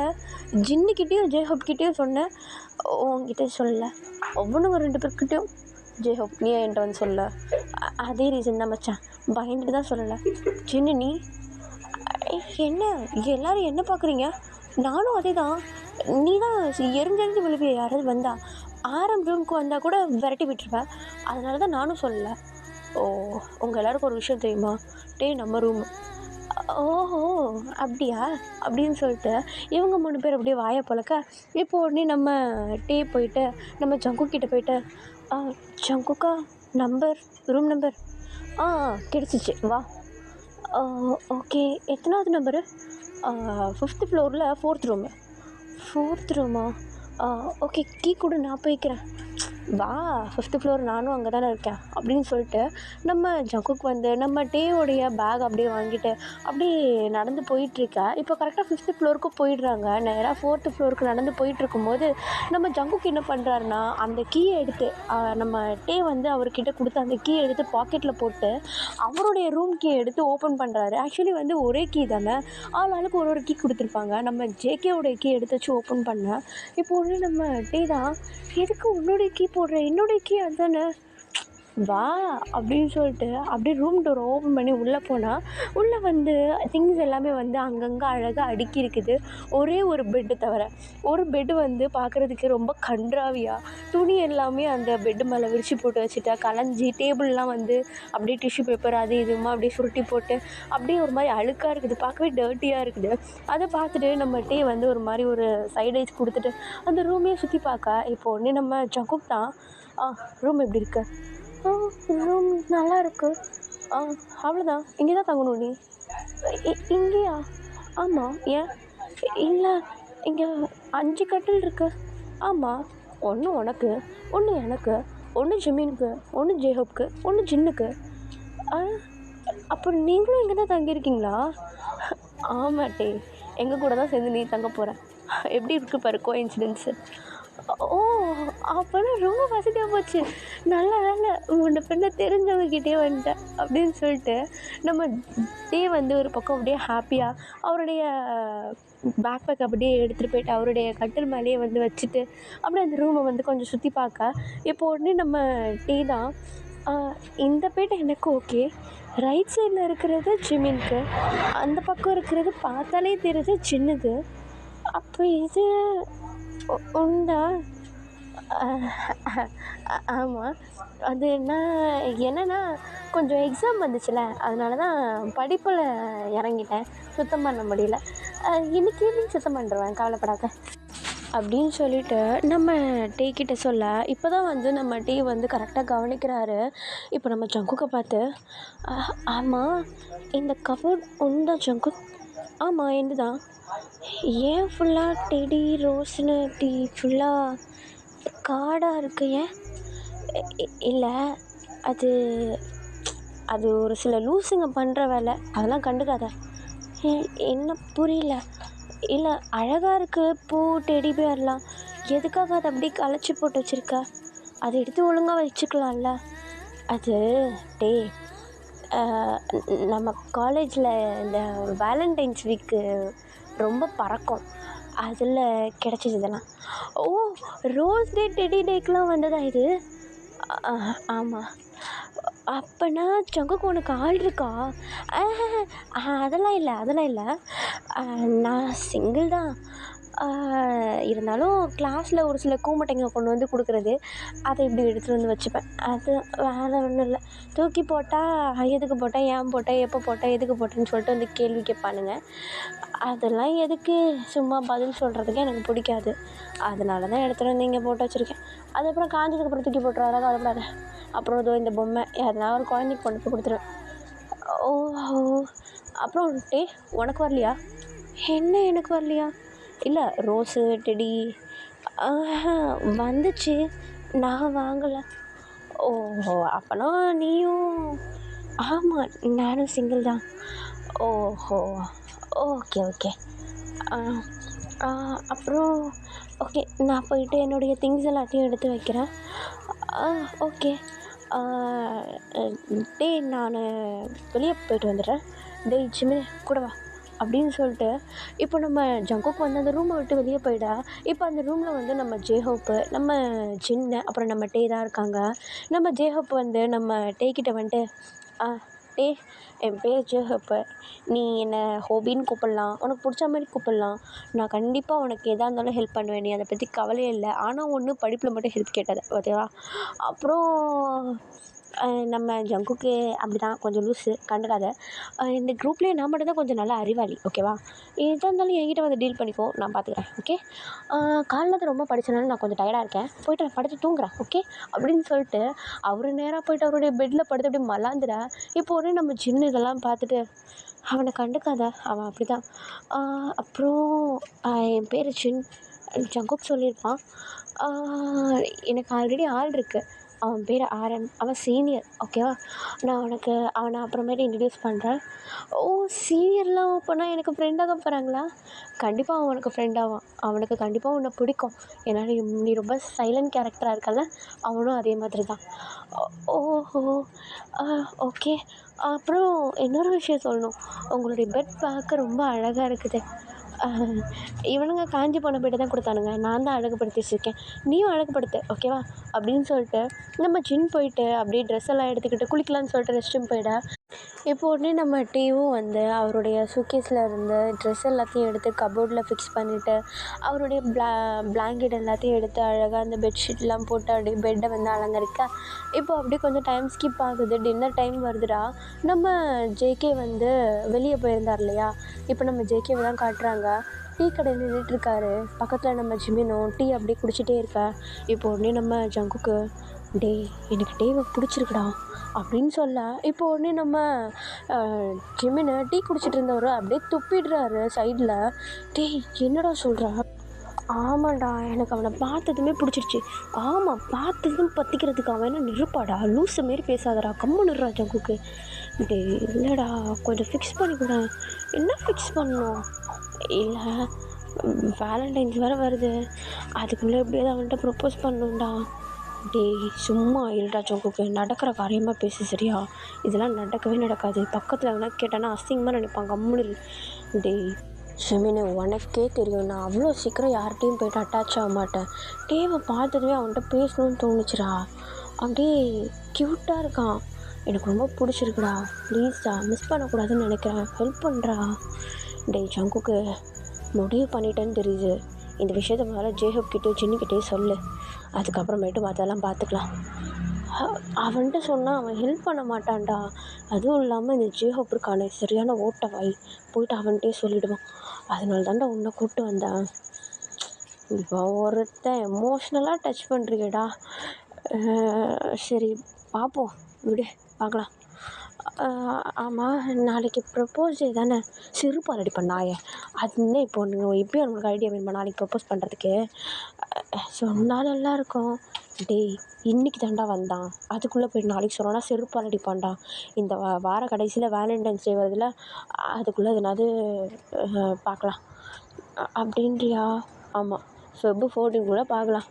ஜின்னுக்கிட்டேயும் ஜேஹப்கிட்டேயும் சொன்னேன், உங்ககிட்ட சொல்லலை, ஒவ்வொன்றும் 2 பேர்கிட்டையும், ஜேஹப் நீ என்கிட்ட வந்து சொல்ல, அதே ரீசன் தான் மச்சான், பயந்துட்டு தான் சொல்லலை, ஜின்னு நீ என்ன எல்லோரும் என்ன பார்க்குறீங்க, நானும் அதே தான், நீ தான் எரிஞ்செறிஞ்சு விழுவிய யாராவது வந்தா, ரூமுக்கு வந்தால் கூட விரட்டி விட்டுருவேன், அதனால தான் நானும் சொல்லலை. ஓ உங்கள் எல்லாருக்கும் ஒரு விஷயம் தெரியுமா, டே நம்ம ரூமு, ஓஹோ அப்படியா அப்படின்னு சொல்லிட்டு இவங்க 3 பேர் அப்படியே வாயை பழக்க. இப்போ உடனே நம்ம டே போயிட்டு நம்ம ஜங்கு கிட்டே போயிட்டு, ஜங்குக்கா நம்பர் ரூம் நம்பர் கிடச்சிச்சு வா, ஓகே எத்தனாவது நம்பரு, 5th ஃப்ளோரில் 4th ரூமு, 4th ரூமா, ஓகே கீ கூட நான் போய்க்கிறேன், வா 5th ஃப்ளோர் நானும் அங்கே தானே இருக்கேன் அப்படின்னு சொல்லிட்டு நம்ம ஜங்குக்கு வந்து நம்ம டேயோடைய பேக் அப்படியே வாங்கிட்டு அப்படியே நடந்து போயிட்டுருக்க. இப்போ கரெக்டாக 5th ஃப்ளோருக்கு போயிடுறாங்க. நேராக 4th ஃப்ளோருக்கு நடந்து போயிட்டுருக்கும்போது நம்ம ஜங்குக்கு என்ன பண்ணுறாருனா அந்த கீயை எடுத்து நம்ம டே வந்து அவர்கிட்ட கொடுத்து அந்த கீயை எடுத்து பாக்கெட்டில் போட்டு அவருடைய ரூம் கீயை எடுத்து ஓப்பன் பண்ணுறாரு. ஆக்சுவலி வந்து ஒரே கீ தானே, ஆளுக்கு ஒரு கீ கொடுத்துருப்பாங்க. நம்ம ஜேகேவோடைய கீ எடுத்து வச்சு ஓப்பன் பண்ணேன். இப்போ ஒன்று நம்ம டே தான், எதுக்கு உன்னுடைய கீ போடுற, என்னுடைய கீ அதுதானே, வா அப்படின்னு சொல்லிட்டு அப்படியே ரூம் டோர் ஓப்பன் பண்ணி உள்ளே போனால் உள்ளே வந்து திங்ஸ் எல்லாமே வந்து அங்கங்கே அழகாக அடுக்கி இருக்குது. ஒரே ஒரு பெட்டு தவிர, ஒரு பெட்டு வந்து பார்க்குறதுக்கு ரொம்ப கன்றாவியாக துணி எல்லாமே அந்த பெட்டு மேலே விரித்து போட்டு வச்சுட்டா, கலைஞ்சி டேபிள்லாம் வந்து அப்படியே டிஷ்யூ பேப்பர் அது இதுமா அப்படியே சுருட்டி போட்டு அப்படியே ஒரு மாதிரி அழுக்காக இருக்குது, பார்க்கவே டர்ட்டியாக இருக்குது. அதை பார்த்துட்டு நம்ம டே வந்து ஒரு மாதிரி ஒரு சைட் ஐஸ் கொடுத்துட்டு அந்த ரூமையே சுற்றி பார்க்க. இப்போ ஒன்று நம்ம ஜங்குக் தான், ரூம் எப்படி இருக்கு, ரூம் நல்லா இருக்குது, ஆ அவ்வளோதான். இங்கே தான் தங்கணும் நீ. இங்கேயா? ஆமாம். ஏன்? இல்லை, இங்கே 5 கட்டில் இருக்கு. ஆமாம். 1 உனக்கு, 1 எனக்கு, 1 ஜிமினுக்கு, 1 ஜேஹப்க்கு, 1 ஜின்னுக்கு. ஆ அப்போ நீங்களும் இங்கே தான் தங்கியிருக்கீங்களா? ஆமாட்டே, எங்கள் கூட தான் சேர்ந்து நீ தங்க போகிற. எப்படி இருக்குது பாரு கோஇன்சிடென்ஸு. ஓ! அப்போனா ரொம்ப வசதியாக போச்சு. நல்ல வேலை முன்ன பின்ன தெரிஞ்சவங்கக்கிட்டயே வந்துட்டேன் அப்படின்னு சொல்லிட்டு நம்ம டே வந்து ஒரு பக்கம் அப்படியே ஹாப்பியாக அவருடைய பேக் பேக் அப்படியே எடுத்துகிட்டு போயிட்டு அவருடைய கட்டில் மேலேயே வந்து வச்சுட்டு அப்படியே அந்த ரூமை வந்து கொஞ்சம் சுற்றி பார்க்க இப்போ உடனே நம்ம டே தான் இந்த பேட்டை எனக்கு ஓகே, ரைட் சைடில் இருக்கிறது ஜிமின்க்கு, அந்த பக்கம் இருக்கிறது பார்த்தாலே தெரியுது சின்னது. அப்போ இது உண்டா? ஆமாம். அது என்னென்னா கொஞ்சம் எக்ஸாம் வந்துச்சுல்ல, அதனால தான் படிப்பில் இறங்கிட்டேன். சுத்தம் பண்ண முடியல. இன்னைக்கு ஈவினிங் சுத்தம் பண்ணிடுவேன், கவலைப்படாத அப்படின்னு சொல்லிட்டு நம்ம டீ கிட்ட சொல்ல, இப்போ தான் வந்து நம்ம டீ வந்து கரெக்டாக கவனிக்கிறாரு. இப்போ நம்ம ஜங்குக்கை பார்த்து, ஆமாம் இந்த கபோர்ட் உண்டா ஜங்குக்? ஆமாம் எந்து தான். ஏன் ஃபுல்லாக டெடி ரோஸ்னு டீ ஃபுல்லாக காடாக இருக்கு? ஏன்? இல்லை, அது அது ஒரு சில லூசுங்க பண்ணுற வேலை, அதெல்லாம் கண்டுக்காத. என்ன புரியல? இல்லை, அழகாக இருக்குது பூ டெடி பேர்லாம், எதுக்காக அதை அப்படியே களைச்சி போட்டு வச்சுருக்க? அதை எடுத்து ஒழுங்காக வச்சுக்கலாம்ல. அது டே நம்ம காலேஜில் இந்த வேலண்டைன்ஸ் வீக்கு ரொம்ப பறக்கும், அதில் கிடச்சிது இதெல்லாம். ஓ, ரோஸ் டே டெடி டேக்கெலாம் வந்ததா இது? ஆமாம். அப்போனா ஜங்குக்கு உனக்கு ஆள் இருக்கா? அதெல்லாம் இல்லை, அதெல்லாம் இல்லை. நான் சிங்கிள் தான். இருந்தாலும் கிளாஸில் ஒரு சில கூமட்டைங்க கொண்டு வந்து கொடுக்குறது, அதை இப்படி எடுத்துகிட்டு வந்து வச்சுப்பேன். அது வேறு ஒன்றும் இல்லை. தூக்கி போட்டால் எதுக்கு போட்டேன், ஏன் போட்டேன், எப்போ போட்டேன், எதுக்கு போட்டேன்னு சொல்லிட்டு வந்து கேள்வி கேட்பானுங்க. அதெல்லாம் எதுக்கு சும்மா பதில் சொல்கிறதுக்கு எனக்கு பிடிக்காது. அதனால தான் எடுத்துகிட்டு வந்து இங்கே போட்டு வச்சுருக்கேன். அதுக்கப்புறம் காஞ்சதுக்கப்புறம் தூக்கி போட்டுருவாரா, கவலைப்படாத. அப்புறம் இதோ இந்த பொம்மை யாருனா ஒரு குழந்தைக்கு கொண்டு போய் கொடுத்துருவேன். ஓஹோ, அப்புறம் டே உனக்கு வரலையா? என்ன எனக்கு வரலையா? இல்லை, ரோஸு டெடி வந்துச்சு, நான் வாங்கலை. ஓஹோ, அப்போனா நீயும்? ஆமாம், நானும் சிங்கிள் தான். ஓஹோ, ஓகே ஓகே. அப்புறம் ஓகே, நான் போயிட்டு என்னுடைய திங்ஸ் எல்லாத்தையும் எடுத்து வைக்கிறேன். ஓகே. டே நான் வெளியே போயிட்டு வந்துடுறேன். டே ஜிமினி கூட வா அப்படின்னு சொல்லிட்டு இப்போ நம்ம ஜங்குக்கு வந்து அந்த ரூமை விட்டு வெளியே போயிடா. இப்போ அந்த ரூமில் வந்து நம்ம ஜேஹோப்பு, நம்ம ஜின்னு, அப்புறம் நம்ம டே தான் இருக்காங்க. நம்ம ஜேஹோப் வந்து நம்ம டே கிட்ட வந்துட்டு, டே என் பேர் ஜேஹோப்பு, நீ என்னை ஹோபின்னு கூப்பிட்லாம், உனக்கு பிடிச்ச மாதிரி கூப்பிட்லாம். நான் கண்டிப்பாக உனக்கு எதாக இருந்தாலும் ஹெல்ப் பண்ணுவேன், நீ அதை பற்றி கவலையே இல்லை. ஆனால் ஒன்று, படிப்பில் மட்டும் ஹெல்ப் கேட்டது ஓகேவா? அப்புறம் நம்ம ஜங்குக்கு அப்படி தான் கொஞ்சம் லூஸு, கண்டுக்காத. இந்த குரூப்லேயே நான் மட்டும் தான் கொஞ்சம் நல்லா அறிவாளி ஓகேவா? எதாக இருந்தாலும் என்கிட்ட வந்து டீல் பண்ணிக்கோ, நான் பார்த்துக்கிறேன் ஓகே. காலையில் ரொம்ப படித்தனால நான் கொஞ்சம் டயர்டாக இருக்கேன், போய்ட்டு நான் படுத்து தூங்குறேன் ஓகே அப்படின்னு சொல்லிட்டு அவர் நேராக போய்ட்டு அவருடைய பெட்டில் படுத்து அப்படியே மலாந்துட. இப்போ உடனே நம்ம சின்ன இதெல்லாம் பார்த்துட்டு, அவனை கண்டுக்காத, அவன் அப்படி தான். அப்புறம் என் பேர் ஜங்குக் சொல்லியிருப்பான். எனக்கு ஆல்ரெடி ஆள் இருக்குது, அவன் பேர் ஆரன், அவன் சீனியர் ஓகேவா? நான் உனக்கு அவனை அப்புறமேட்டு இன்ட்ரடியூஸ் பண்ணுறேன். ஓ, சீனியர்லாம் அப்போனா எனக்கு ஃப்ரெண்டாக போகிறாங்களா? கண்டிப்பாக அவன் உனக்கு ஃப்ரெண்ட் ஆவான், அவனுக்கு கண்டிப்பாக உன்னை பிடிக்கும். ஏன்னா நீ ரொம்ப சைலண்ட் கேரக்டராக இருக்கல, அவனும் அதே மாதிரி தான். ஓஹோ, ஓகே. அப்புறம் இன்னொரு விஷயம் சொல்லணும், உங்களுடைய பெட் பார்க்க ரொம்ப அழகாக இருக்குது. இவனுங்க காஞ்சி போன பெட்டை தான் கொடுத்தானுங்க, நான் தான் அழகுபடுத்தி வச்சுருக்கேன், நீயும் அழகுபடுத்து ஓகேவா அப்படின்னு சொல்லிட்டு நம்ம ஜிம் போயிட்டு அப்படியே ட்ரெஸ் எல்லாம் எடுத்துக்கிட்டு குளிக்கலான்னு சொல்லிட்டு ரெஸ்ட் ரூம் போயிட. இப்போ உடனே நம்ம டீவும் வந்து அவருடைய சூட்கேஸில் இருந்து ட்ரெஸ் எல்லாத்தையும் எடுத்து கபோர்டில் ஃபிக்ஸ் பண்ணிவிட்டு அவருடைய பிளாங்கெட் எல்லாத்தையும் எடுத்து அழகாக அந்த பெட்ஷீட்லாம் போட்டு அப்படியே பெட்டை வந்து அலங்கரிக்க. இப்போ அப்படியே கொஞ்சம் டைம் ஸ்கிப் ஆகுது, டின்னர் டைம் வருதுடா. நம்ம ஜேகே வந்து வெளியே போயிருந்தார் இல்லையா, இப்போ நம்ம ஜேகேவை தான் காட்டுறாங்க. டீ கடையில் நின்றுட்டுருக்காரு, பக்கத்தில் நம்ம ஜிமினும் டீ அப்படியே குடிச்சிட்டே இருக்கா. இப்போ உடனே நம்ம ஜங்குக்கு, டேய் எனக்கு டேவை பிடிச்சிருக்குடா அப்படின்னு சொல்ல இப்போ உடனே நம்ம ஜிமினை டீ குடிச்சிட்டு இருந்தவர் அப்படியே துப்பிடுறாரு சைடில். டேய் என்னடா சொல்கிறா? ஆமாண்டா எனக்கு அவனை பார்த்ததுமே பிடிச்சிருச்சு. ஆமாம் பார்த்ததும் பற்றிக்கிறதுக்கு அவன் என்ன நிருப்பாடா, லூஸு மாரி பேசாதடா, கம்முன்னுடுறா ஜங்குக்கு. டே இல்லைடா கொஞ்சம் ஃபிக்ஸ் பண்ணிக்கூட. என்ன ஃபிக்ஸ் பண்ணணும்? இல்லை வேலண்டைன்ஸ் வேறு வருது, அதுக்குள்ளே எப்படியாவது அவன்கிட்ட ப்ரப்போஸ் பண்ணணும்டா. டேய் சும்மா இருடா ஜங்குக்கு, நடக்கிற காரியமாக பேசு சரியா? இதெல்லாம் நடக்கவே நடக்காது. பக்கத்தில் எவனா கேட்டானா அசிங்கமாக நினைப்பாங்க, கம்முனு. டேய் ஷெமினு உனக்கே தெரியும் நான் அவ்வளோ சீக்கிரம் யார்கிட்டையும் போய்ட்டு அட்டாச் ஆக மாட்டேன். டேவை பார்த்ததுமே அவன்கிட்ட பேசணும்னு தோணுச்சுடா. அப்படியே க்யூட்டாக இருக்கான், எனக்கு ரொம்ப பிடிச்சிருக்குடா. ப்ளீஸ்டா மிஸ் பண்ணக்கூடாதுன்னு நினைக்கிறேன், ஹெல்ப் பண்ணுறா. டேய் ஜங்குக்கு முடிவு பண்ணிட்டேன்னு தெரியுது, இந்த விஷயத்த முதல்ல ஜேஹப் கிட்டே ஜின்னுக்கிட்டே சொல்லு, அதுக்கப்புறமேட்டு அதெல்லாம் பார்த்துக்கலாம். அவன்கிட்ட சொன்னால் அவன் ஹெல்ப் பண்ண மாட்டான்டா. அதுவும் இல்லாமல் இந்த ஜேஹப் இருக்கானே சரியான ஓட்ட வாய், போயிட்டு அவன்கிட்டே சொல்லிவிடுவான். அதனால தான்டா உன்னை கூப்பிட்டு வந்தேன். இப்போ ஒருத்தன் எமோஷ்னலாக டச் பண்ணுறியடா. சரி பார்ப்போம், விடு பார்க்கலாம். ஆமாம் நாளைக்கு ப்ரப்போஸ் டே தானே? சிறுபால் ரெடி பண்ணாயே அதுன்னு இப்போ நீங்கள் எப்பயும் உங்களுக்கு ஐடியா வேணுமா நாளைக்கு ப்ரப்போஸ் பண்ணுறதுக்கு? சொன்னால் நல்லாயிருக்கும். டேய் இன்றைக்கி தாண்டா வந்தான், அதுக்குள்ளே போய்ட்டு நாளைக்கு சொன்னோன்னா செருப்பால் அடிப்பான்டா. இந்த வார கடைசியில் வேலண்டைன்ஸ் டே வருதுல்ல, அதுக்குள்ளே எதனாவது பார்க்கலாம். அப்படின்றியா? ஆமாம் ஃபெப் 14 கூட பார்க்கலாம்.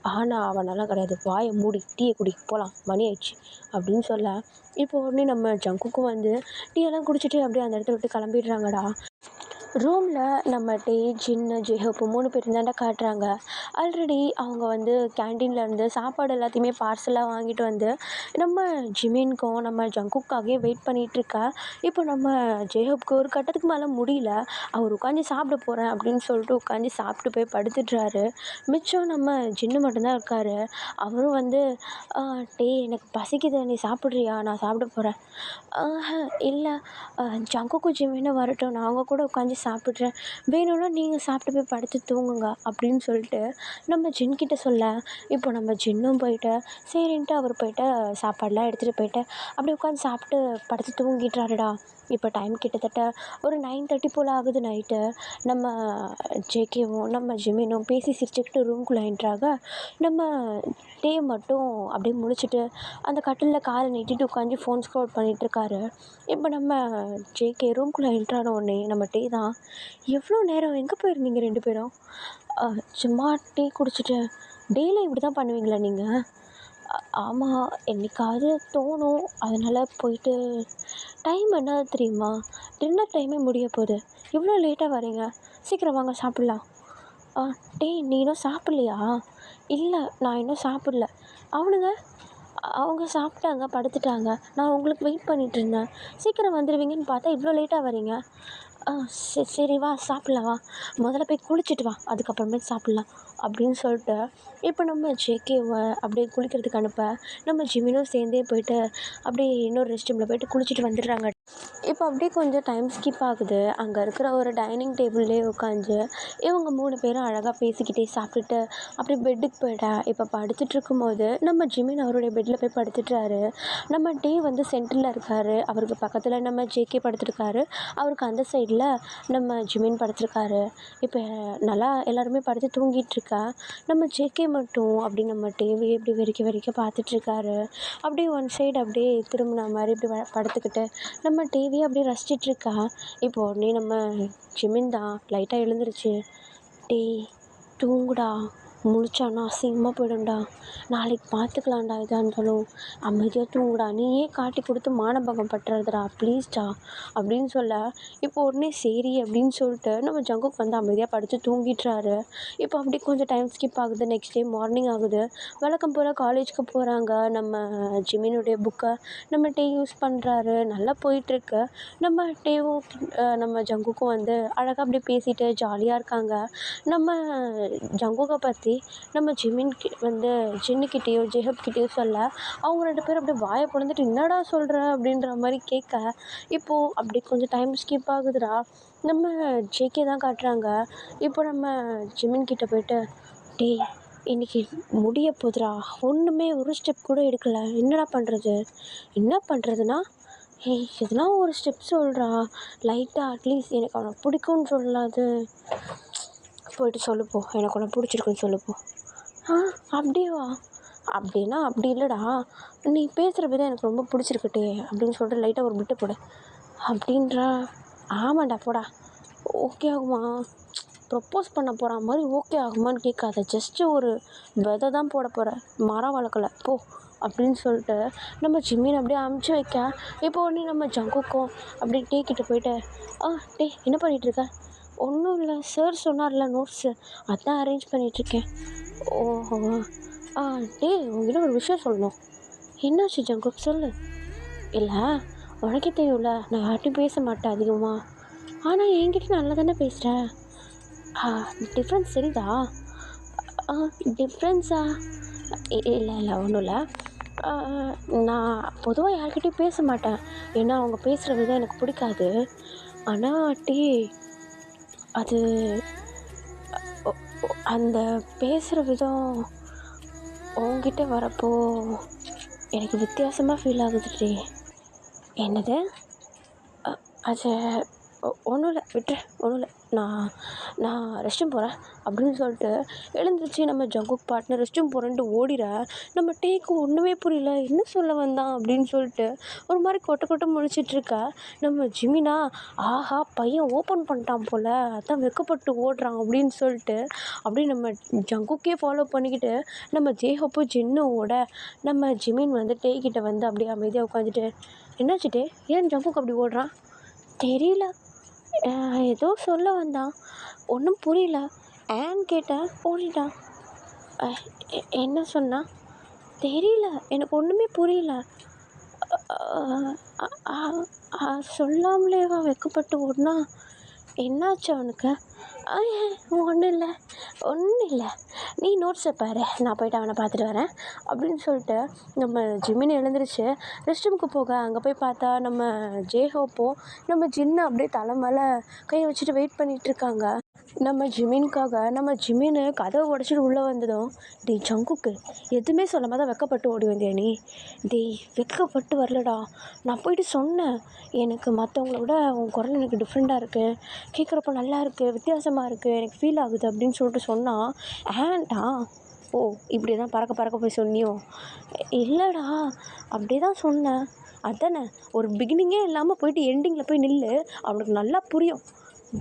ஆனால் அவனெல்லாம் கிடையாது, வாயை மூடி டீயை குடி போகலாம், மணி ஆயிடுச்சு அப்படின்னு சொல்ல இப்போ உடனே நம்ம ஜங்குக்கும் வந்து டீயெல்லாம் குடிச்சிட்டு அப்படியே அந்த இடத்த விட்டு கிளம்பிடுறாங்கடா. ரூமில் நம்ம டே ஜின்னு ஜேஹப்பு 3 பேர் தாண்டா காட்டுறாங்க. ஆல்ரெடி அவங்க வந்து கேன்டீன்லேருந்து சாப்பாடு எல்லாத்தையுமே பார்சலாக வாங்கிட்டு வந்து நம்ம ஜிமின்க்கும் நம்ம ஜங்குக்காகவே வெயிட் பண்ணிகிட்ருக்கா. இப்போ நம்ம ஜேஹப்க்கு ஒரு கட்டத்துக்கு மேலே முடியல, அவர் உட்காந்து சாப்பிட போகிறேன் அப்படின்னு சொல்லிட்டு உட்காந்து சாப்பிட்டு போய் படுத்துடுறாரு. மிச்சம் நம்ம ஜின்னு மட்டும்தான் இருக்கார். அவரும் வந்து டே எனக்கு பசிக்குது, நீ சாப்பிட்றியா? நான் சாப்பிட போகிறேன். இல்லை ஜங்குக்கும் ஜிமினும் வரட்டும், நான் அவங்க கூட உட்காந்து சாப்பிட்றேன், வேணும்னா நீங்கள் சாப்பிட்டு போய் படுத்து தூங்குங்க அப்படின்னு சொல்லிட்டு நம்ம ஜின்கிட்ட சொல்ல இப்போ நம்ம ஜின்னும் போயிட்டு சரின்ட்டு அவர் போயிட்டு சாப்பாடெலாம் எடுத்துகிட்டு போயிட்டு அப்படி உட்காந்து சாப்பிட்டு படுத்து தூங்கிட்டுறாருடா. இப்போ டைம் கிட்டத்தட்ட ஒரு 9:30 போல் ஆகுது நைட்டு. நம்ம ஜேகேவும் நம்ம ஜிமினும் பேசி சிரிச்சுக்கிட்டு ரூம்குள்ளே என்ட்ராக நம்ம டே மட்டும் அப்படியே முழிச்சிட்டு அந்த கட்டிலில் காலை நீட்டிட்டு உட்காந்து ஃபோன் ஸ்க்ரோல் பண்ணிகிட்ருக்காரு. இப்போ நம்ம ஜேகே ரூம்குள்ளே என்ட்ரான உடனே நம்ம டே தான், எவ்வளோ நேரம் எங்கே போயிருந்தீங்க 2 பேரும்? சும்மா டீ குடிச்சிட்டு. டெய்லி இப்படி தான் பண்ணுவீங்களா நீங்கள்? ஆமாம் என்றைக்காவது தோணும், அதனால் போயிட்டு. டைம் என்ன தெரியுமா? டின்னர் டைமே முடிய போகுது, இவ்வளோ லேட்டாக வரீங்க, சீக்கிரம் வாங்க சாப்பிட்லாம். டேய் நீ இன்னும் சாப்பிட்லையா? இல்லை நான் இன்னும் சாப்பிடல. அவங்க சாப்பிட்டாங்க படுத்துட்டாங்க, நான் உங்களுக்கு வெயிட் பண்ணிகிட்ருந்தேன், சீக்கிரம் வந்துடுவீங்கன்னு பார்த்தா இவ்வளோ லேட்டாக வரீங்க. சரி வா சாப்பிட்லாம் வா, முதல்ல போய் குளிச்சுட்டு வா, அதுக்கப்புறமேட்டு சாப்பிட்லாம் அப்படின்னு சொல்லிட்டு இப்போ நம்ம ஜேகேவை அப்படியே குளிக்கிறதுக்கு அனுப்ப நம்ம ஜிமினும் சேர்ந்தே போயிட்டு அப்படியே இன்னொரு ரெஸ்ட் ரூமில் போயிட்டு குளிச்சுட்டு வந்துடுறாங்க. இப்போ அப்படியே கொஞ்சம் டைம் ஸ்கிப் ஆகுது. அங்கே இருக்கிற ஒரு டைனிங் டேபிள்லேயே உட்காந்து இவங்க 3 பேரும் அழகாக பேசிக்கிட்டே சாப்பிட்டுட்டு அப்படியே பெட்டுக்கு போயிட்டா. இப்போ படுத்துட்டு இருக்கும்போது நம்ம ஜிமின் அவருடைய பெட்டில் போய் படுத்துட்டுறாரு. நம்ம டே வந்து சென்டரில் இருக்கார், அவருக்கு பக்கத்தில் நம்ம ஜேகே படுத்துருக்காரு, அவருக்கு அந்த சைடில் நம்ம ஜிமின் படுத்துருக்காரு. இப்போ நல்லா எல்லாருமே படுத்து தூங்கிட்டுருக்கா. நம்ம ஜேகே மட்டும் அப்படி நம்ம டேவையே இப்படி வெறிக்க வெறிக்க பார்த்துட்ருக்காரு. அப்படியே ஒன் சைடு அப்படியே திரும்பின மாதிரி இப்படி படுத்துக்கிட்டு நம்ம டிவியை அப்படியே ரசிச்சிட்ருக்கா. இப்போ உடனே நம்ம ஜிமின் தான் லைட்டாக எழுந்துருச்சு. டேய் தூங்குடா, முழிச்சானா அசிங்கமாக போயிடும்டா, நாளைக்கு பார்த்துக்கலாம்டா, இதாக இருந்தாலும் அமைதியாக தூங்குடா, நீயே காட்டி கொடுத்து மானபங்கம் பட்டுறதுடா ப்ளீஸ்டா அப்படின்னு சொல்ல இப்போ உடனே சரி அப்படின்னு சொல்லிட்டு நம்ம ஜங்குக்கு வந்து அமைதியாக படுத்து தூங்கிட்டுறாரு. இப்போ அப்படி கொஞ்சம் டைம் ஸ்கிப் ஆகுது. நெக்ஸ்ட் டே மார்னிங் ஆகுது. வழக்கம் போல் காலேஜுக்கு போகிறாங்க. நம்ம ஜிமினுடைய புக்கை நம்ம டே யூஸ் பண்ணுறாரு, நல்லா போயிட்டுருக்கு. நம்ம டேவும் நம்ம ஜங்குக்கும் வந்து அழகாக அப்படியே பேசிட்டு ஜாலியாக இருக்காங்க. நம்ம ஜங்குக்கை பற்றி நம்ம வந்து ஜின்னுக்கிட்டேயோ ஜேஹப்கிட்டேயோ சொல்ல அவங்க 2 பேரும் அப்படியே வாயை பொளந்துட்டு என்னடா சொல்கிற அப்படின்ற மாதிரி கேட்க இப்போது அப்படி கொஞ்சம் டைம் ஸ்கிப் ஆகுதுடா. நம்ம ஜேகே தான் காட்டுறாங்க. இப்போ நம்ம ஜிமின் கிட்டே போயிட்டு டேய் இன்றைக்கி முடிய போதுடா, ஒன்றுமே ஒரு ஸ்டெப் கூட எடுக்கல. என்னடா பண்ணுறது? என்ன பண்ணுறதுன்னா, ஏய் எதுனா ஒரு ஸ்டெப் சொல்கிறா, லைட்டாக அட்லீஸ்ட் எனக்கு அவனை பிடிக்கும்னு சொல்லாது. போயிட்டு சொல்லுப்போ, எனக்கு உன்னை பிடிச்சிருக்குன்னு சொல்லுப்போ. ஆ அப்படியேவா? அப்படின்னா அப்படி இல்லைடா, நீ பேசுகிற விதம் எனக்கு ரொம்ப பிடிச்சிருக்கட்டே அப்படின்னு சொல்லிட்டு லைட்டாக ஒரு பிட்டு போடு அப்படின்றா. ஆமாண்டா போடா. ஓகே ஆகுமா? ப்ரப்போஸ் பண்ண போகிற மாதிரி ஓகே ஆகுமான்னு கேட்காத, ஜஸ்ட்டு ஒரு விதை தான் போட போகிற, மரம் வளர்க்கலை போ அப்படின்னு சொல்லிட்டு நம்ம ஜிம்மின் அப்படியே அமுச்சு வைக்க. இப்போ உடனே நம்ம ஜங்குக்கும் அப்படியே டேக்கிட்ட போயிட்டு, டே என்ன பண்ணிகிட்ருக்க? ஒன்றும் இல்லை சார் சொன்னார்ல நோட்ஸு, அதான் அரேஞ்ச் பண்ணிகிட்ருக்கேன். ஓஹோ டே உங்ககிட்ட ஒரு விஷயம் சொல்லணும். என்னாச்சு ஜங்குக் சொல்லு. இல்லை உனக்கே தெரியும்ல, நான் யார்கிட்டையும் பேச மாட்டேன் அதிகமாக. ஆனால் என்கிட்ட நல்லா தானே பேசுகிறேன். டிஃப்ரென்ஸ் தெரியுதா? டிஃப்ரென்ஸா? இல்லை இல்லை ஒன்றும் இல்லை. நான் பொதுவாக யார்கிட்டையும் பேச மாட்டேன், ஏன்னா அவங்க பேசுகிற விதம் எனக்கு பிடிக்காது. ஆனால் அது அந்த பேசுகிற விதம் உங்ககிட்ட வரப்போ எனக்கு வித்தியாசமாக ஃபீல் ஆகுது. என்னது? அது ஒன்றும் இல்லை, விட்டுரு, ஒன்றும் இல்லை. நான் ரெஸ்ட் ரூம் போகிறேன் அப்படின்னு சொல்லிட்டு எழுந்திரிச்சு நம்ம ஜங்குக் பார்ட்னர் ரெஸ்ட் ரூம் போகிறேன்ட்டு ஓடிற. நம்ம டேக்கு ஒன்றுமே புரியல, என்ன சொல்ல வந்தான் அப்படின்னு சொல்லிட்டு ஒரு மாதிரி கொட்டை முழிச்சிட்ருக்க. நம்ம ஜிமினா, ஆஹா பையன் ஓப்பன் பண்ணிட்டான் போல், அதான் வெக்கப்பட்டு ஓடுறான் அப்படின்னு சொல்லிட்டு அப்படியே நம்ம ஜங்குக்கே ஃபாலோ பண்ணிக்கிட்டு நம்ம ஜேஹோப்போ ஜின்னுவோட நம்ம ஜிமின் வந்து டேக்கிட்ட வந்து அப்படியே அமைதியாக உட்காந்துட்டு, என்னாச்சு டே, ஏன் ஜங்குக் அப்படி ஓடுறான்? தெரியல, ஏதோ சொல்ல வந்தான், ஒன்றும் புரியல, ஏன்னு கேட்டேன், ஓடிட்டான். என்ன சொன்னா தெரியல, எனக்கு ஒன்றுமே புரியல. சொல்லாமலேவா வெக்கப்பட்டு ஓடுனா? என்னாச்சு அவனுக்கு? ஒன்றும் இல்லை, நீ நோட்ஸை பாரு, நான் போய்ட்டு அவனை பார்த்துட்டு வரேன் அப்படின்னு சொல்லிட்டு நம்ம ஜிம்மின்னு எழுந்திரிச்சு ரெஸ்ட் ரூமுக்கு போக. அங்கே போய் பார்த்தா நம்ம ஜேஹோப்போ நம்ம ஜின்னை அப்படியே தலை மேலே கை வச்சுட்டு வெயிட் பண்ணிகிட்ருக்காங்க நம்ம ஜிமின்காக. நம்ம ஜிமின்னு கதவை உடச்சிட்டு உள்ளே வந்ததும், டேய் ஜங்குக்கு, எதுவுமே சொல்லாமல் தான் வெக்கப்பட்டு ஓடி வந்தியா நீ? டேய் வெக்கப்பட்டு வரலடா, நான் போயிட்டு சொன்னேன், எனக்கு மற்றவங்கள விட உன் குரல் எனக்கு டிஃப்ரெண்ட்டாக இருக்குது, கேட்குறப்ப நல்லா இருக்குது, வித்தியாசமாக இருக்குது, எனக்கு ஃபீல் ஆகுது அப்படின்னு சொல்லிட்டு சொன்னான். ஏன்டா? ஓ இப்படி தான் பறக்க போய் சொன்னியோ? இல்லைடா, அப்படி தான் சொன்னேன். அதானே, ஒரு பிகினிங்கே இல்லாமல் போயிட்டு எண்டிங்கில் போய் நில்லு, அவனுக்கு நல்லா புரியும்.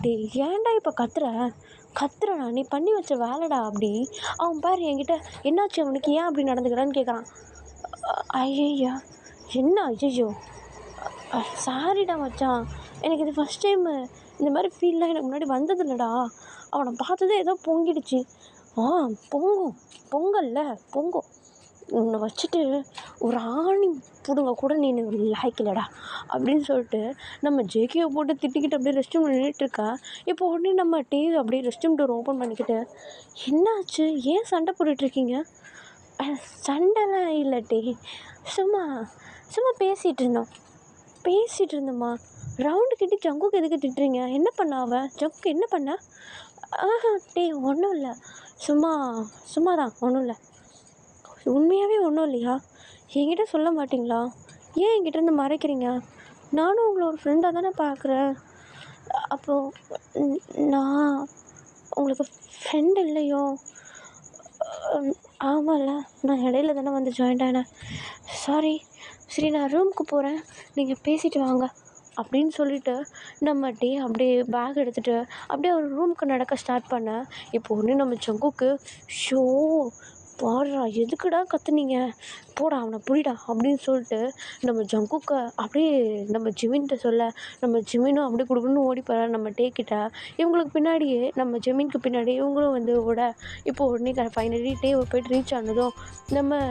டேய் ஏன்டா இப்போ கத்துறடா, நீ பண்ணி வச்ச வேலைடா அப்படி. அவன் பாரு என்கிட்ட, என்னாச்சு அவனுக்கு, ஏன் அப்படி நடந்துக்கிறான்னு கேட்குறான். ஐயய்யா என்ன? ஐயோ சாரிடா மச்சான், எனக்கு இது ஃபஸ்ட் டைமு, இந்த மாதிரி ஃபீல்லாம் எனக்கு முன்னாடி வந்ததில்லடா. அவனை பார்த்ததே ஏதோ பொங்கிடுச்சு. பொங்கும் உன்னை வச்சுட்டு ஒரு ஆணி பிடுங்க கூட நீ லாய்க்கலடா அப்படின்னு சொல்லிட்டு நம்ம ஜேகேவை போட்டு திட்டிக்கிட்டு அப்படியே ரெஸ்ட் ரூம் நின்றுட்டுருக்கா. இப்போ உடனே நம்ம டிவி அப்படியே ரெஸ்ட் ரூம் டோர் ஓப்பன் பண்ணிக்கிட்டு, என்னாச்சு, ஏன் சண்டை போட்டுட்ருக்கீங்க? சண்டைலாம் இல்லை டே, சும்மா பேசிகிட்டு இருந்தோம்மா. ரவுண்டு கிட்டி ஜங்குக்கு எதுக்கு திட்டுறீங்க? என்ன பண்ண அவன்? ஜங்குக்கு என்ன பண்ண? டே ஒன்றும் இல்லை, சும்மா தான், ஒன்றும் இல்லை. உண்மையாகவே ஒன்றும் இல்லையா? என்கிட்ட சொல்ல மாட்டிங்களா? ஏன் என்கிட்டேருந்து மறைக்கிறீங்க? நானும் உங்களை ஒரு ஃப்ரெண்டாக தானே பார்க்குறேன். அப்போது நான் உங்களுக்கு ஃப்ரெண்ட் இல்லையோ? ஆமாம்ல, நான் இடையில தானே வந்து ஜாயின்ட் ஆனேன், சாரி. சரி நான் ரூமுக்கு போகிறேன், நீங்கள் பேசிட்டு வாங்க அப்படின்னு சொல்லிவிட்டு நம்ம அப்படியே பேக் எடுத்துகிட்டு அப்படியே ஒரு ரூமுக்கு நடக்க ஸ்டார்ட் பண்ணேன். இப்போ ஒன்று நம்ம ஜங்குக்கு, ஷோ பாடுறா, எதுக்குடா கற்றுனீங்க, போடா அவனை புரிடா அப்படின்னு சொல்லிட்டு நம்ம ஜங்குக்கை அப்படியே நம்ம ஜிமின்கிட்ட சொல்ல, நம்ம ஜிமினும் அப்படியே கொடுக்கணும்னு ஓடி போகிறார் நம்ம டேக்கிட்ட. இவங்களுக்கு பின்னாடியே நம்ம ஜிமினுக்கு பின்னாடி இவங்களும் வந்து ஓட. இப்போ உடனே ஃபைனலி டேவை போய்ட்டு ரீச் ஆனதும் நம்ம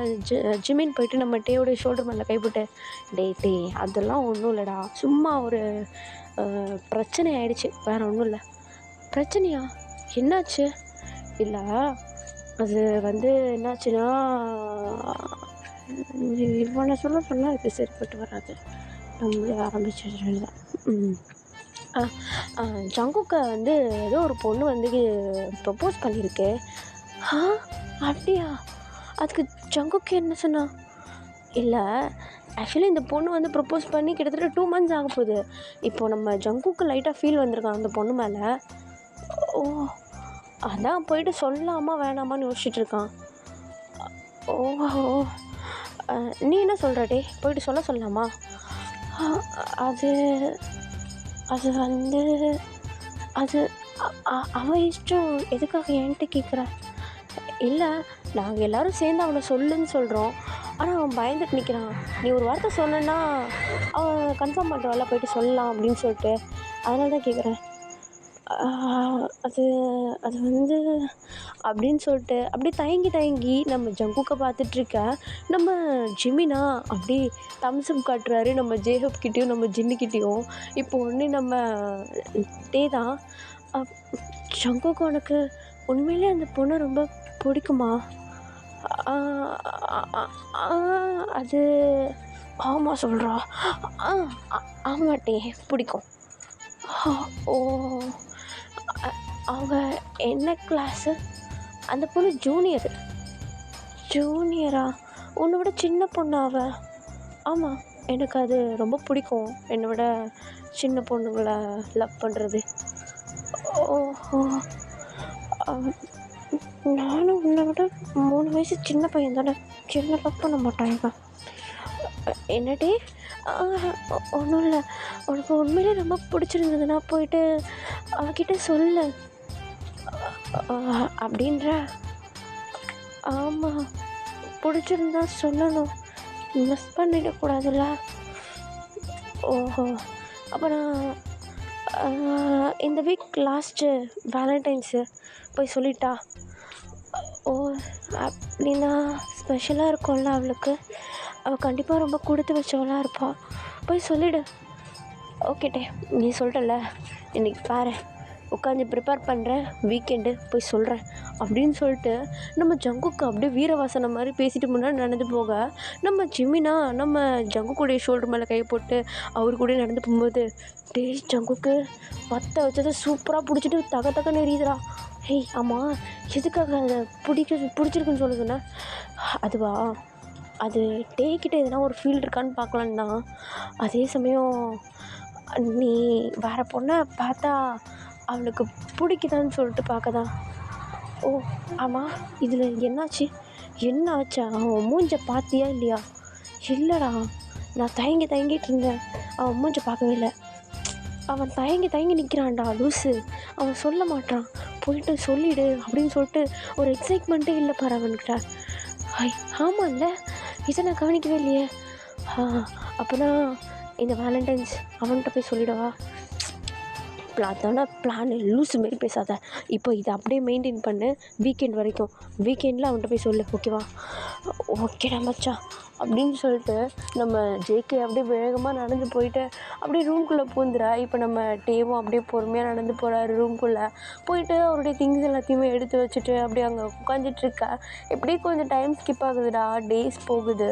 ஜிமின் போய்ட்டு நம்ம டேவோடைய ஷோல்டர் மேலே கைப்பட்டு, டே அதெல்லாம் ஒன்றும் இல்லைடா, சும்மா ஒரு பிரச்சனை ஆயிடுச்சு, வேறு ஒன்றும் இல்லை. பிரச்சனையா? என்னாச்சு? இல்லை அது வந்து என்னாச்சுன்னா, இவனை சொல்ல இது சரிப்பட்டு வராது, நம்மளே ஆரம்பிச்சிடுறது தான். ஜங்குக்கை வந்து ஏதோ ஒரு பொண்ணு வந்து ப்ரப்போஸ் பண்ணியிருக்கு. அப்படியா? அதுக்கு ஜங்குக்கு என்ன சொன்னா? இல்லை, ஆக்சுவலி இந்த பொண்ணு வந்து ப்ரப்போஸ் பண்ணி கிட்டத்தட்ட 2 மந்த்ஸ் ஆக போகுது. இப்போது நம்ம ஜங்குக்கு லைட்டாக ஃபீல் வந்திருக்கான் அந்த பொண்ணு மேலே. ஓ, அதான் போயிட்டு சொல்லலாமா வேணாமான்னு யோசிச்சுட்டு இருக்கான். ஓஹோ, நீ என்ன சொல்கிற? டே, போயிட்டு சொல்லலாமா? அது அது வந்து அது அவன் இஷ்டம். எதுக்காக என்கிட்ட கேட்குற? இல்லை, நாங்கள் எல்லோரும் சேர்ந்து அவனை சொல்லுன்னு சொல்கிறோம். ஆனால் அவன் பயந்துட்டு நிற்கிறான். நீ ஒரு வார்த்தை சொன்னேன்னா அவன் கன்ஃபார்ம் பண்ணுறவல்ல, போயிட்டு சொல்லலாம் அப்படின்னு சொல்லிட்டு. அதனால தான் கேட்குறேன். அது அது வந்து அப்படின்னு சொல்லிட்டு அப்படியே தயங்கி நம்ம ஜங்குக்கை பார்த்துட்ருக்க. நம்ம ஜிமினா அப்படி தம்ஸ்அப் காட்டுறாரு நம்ம ஜேஹப் கிட்டேயும் நம்ம ஜின்னுக்கிட்டேயும். இப்போ ஒன்று நம்ம டே தான். ஜங்குக்கு உனக்கு உண்மையிலே அந்த பொண்ணை ரொம்ப பிடிக்குமா? அது ஆமாம் சொல்கிறா. ஆமாட்டே, பிடிக்கும். ஓ, அவங்க என்ன கிளாஸு? அந்த பொண்ணு ஜூனியரா? உன்னை விட சின்ன பொண்ணா அவ? ஆமாம், எனக்கு அது ரொம்ப பிடிக்கும், என்னை விட சின்ன பொண்ணுங்களை லவ் பண்ணுறது. ஓஹோ, நானும் உன்னை விட 3 வயசு சின்ன பையன் தானே, சின்ன லவ் பண்ண மாட்டாங்க. என்னடி? ஒன்றும் இல்லை, உனக்கு உண்மையிலே ரொம்ப பிடிச்சிருந்ததுன்னா போயிட்டு அவகிட்ட சொல்லு அப்படின்ற. ஆமாம், பிடிச்சிருந்தா சொல்லணும், மிஸ் பண்ணிடக்கூடாதுல்ல. ஓஹோ, அப்போ நான் இந்த வீக் லாஸ்ட்டு வேலண்டைன்ஸு போய் சொல்லிட்டா? ஓ, அப்படின்னா ஸ்பெஷலாக இருக்கும்ல அவளுக்கு. அவள் கண்டிப்பாக ரொம்ப கொடுத்து வச்சவளாக இருப்பாள். போய் சொல்லிவிடு. ஓகேட்டே, நீ சொல்லிட்டல, இன்றைக்கி பாரு உட்காந்து ப்ரிப்பேர் பண்ணுறேன், வீக்கெண்டு போய் சொல்கிறேன் அப்படின்னு சொல்லிட்டு நம்ம ஜங்குக்கு அப்படியே வீரவாசனை மாதிரி பேசிட்டு முன்னாடி நடந்து போக, நம்ம ஜிமினா நம்ம ஜங்குக்குடைய ஷோல்டர் மேலே கை போட்டு அவரு கூட நடந்து போகும்போது, டே ஜங்குக்கு பற்ற வச்சதை சூப்பராக பிடிச்சிட்டு தகன்னு எரியுதுடா. ஹேய், ஆமாம், எதுக்காக அதை பிடிச்சிருக்குன்னு சொல்ல சொன்னேன்? அதுவா, அது டேக்கிட்ட எதனா ஒரு ஃபீல் இருக்கான்னு பார்க்கலான்னு தான். அதே சமயம் நீ வேறு பொண்ணை பார்த்தா அவளுக்கு பிடிக்குதான்னு சொல்லிட்டு பார்க்க தான். ஓ, ஆமாம், இதில் என்னாச்சு? என்ன ஆச்சா? அவன் மூஞ்ச பார்த்தியா இல்லையா? இல்லைடா, நான் தயங்கிட்டு இருந்தேன், அவன் மூஞ்ச பார்க்கவே இல்லை. அவன் தயங்கி நிற்கிறான்டா லூஸு. அவன் சொல்ல மாட்டான், போயிட்டு சொல்லிவிடு அப்படின்னு சொல்லிட்டு ஒரு எக்ஸைட்மெண்ட்டே இல்லை பாரு அவன்கிட்ட. ஆமாம் இல்லை, இதை நான் கவனிக்கவே இல்லையே. அப்போனா இந்த வேலண்டைன்ஸ் அவன்கிட்ட போய் சொல்லிவிடவா? அதான பிளான், லூஸு மாரி பேசாத. இப்போ இதை அப்படியே மெயின்டைன் பண்ணு வீக்கெண்ட் வரைக்கும். வீக்கெண்டில் அவன்கிட்ட போய் சொல்லு, ஓகேவா? ஓகேடா மச்சான் அப்படின்னு சொல்லிட்டு நம்ம ஜேகே அப்படியே வேகமாக நடந்து போயிட்டு அப்படியே ரூம்குள்ளே பூந்துறா. இப்போ நம்ம டேவும் அப்படியே பொறுமையாக நடந்து போகிறாரு ரூம்குள்ளே. போயிட்டு அவருடைய திங்ஸ் எல்லாத்தையுமே எடுத்து வச்சுட்டு அப்படியே அங்கே உட்காந்துட்ருக்கா. எப்படியே கொஞ்சம் டைம் ஸ்கிப் ஆகுதுடா, டேஸ் போகுது.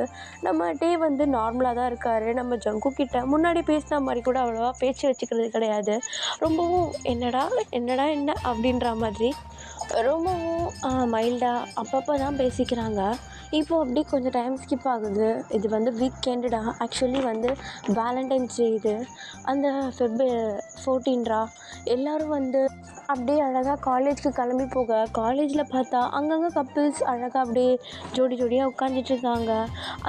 நம்ம டே வந்து நார்மலாக தான் இருக்கார். நம்ம ஜங்கு கிட்ட முன்னாடி பேசின மாதிரி கூட அவ்வளோவா பேச்சு வச்சுக்கிறது கிடையாது. ரொம்பவும் என்னடா என்ன அப்படின்ற மாதிரி ரொம்பவும் மைல்டாக அப்பப்போ தான் பேசிக்கிறாங்க. இப்போது அப்படியே கொஞ்சம் டைம் ஸ்கிப் ஆகுது. இது வந்து வீக்கெண்டுடா, ஆக்சுவலி வந்து வேலண்டைன்ஸ் டே. இது அந்த Feb 14 எல்லோரும் வந்து அப்படியே அழகாக காலேஜுக்கு கிளம்பி போக, காலேஜில் பார்த்தா அங்கங்கே கப்பிள்ஸ் அழகாக அப்படியே ஜோடியாக உட்காந்துட்ருக்காங்க.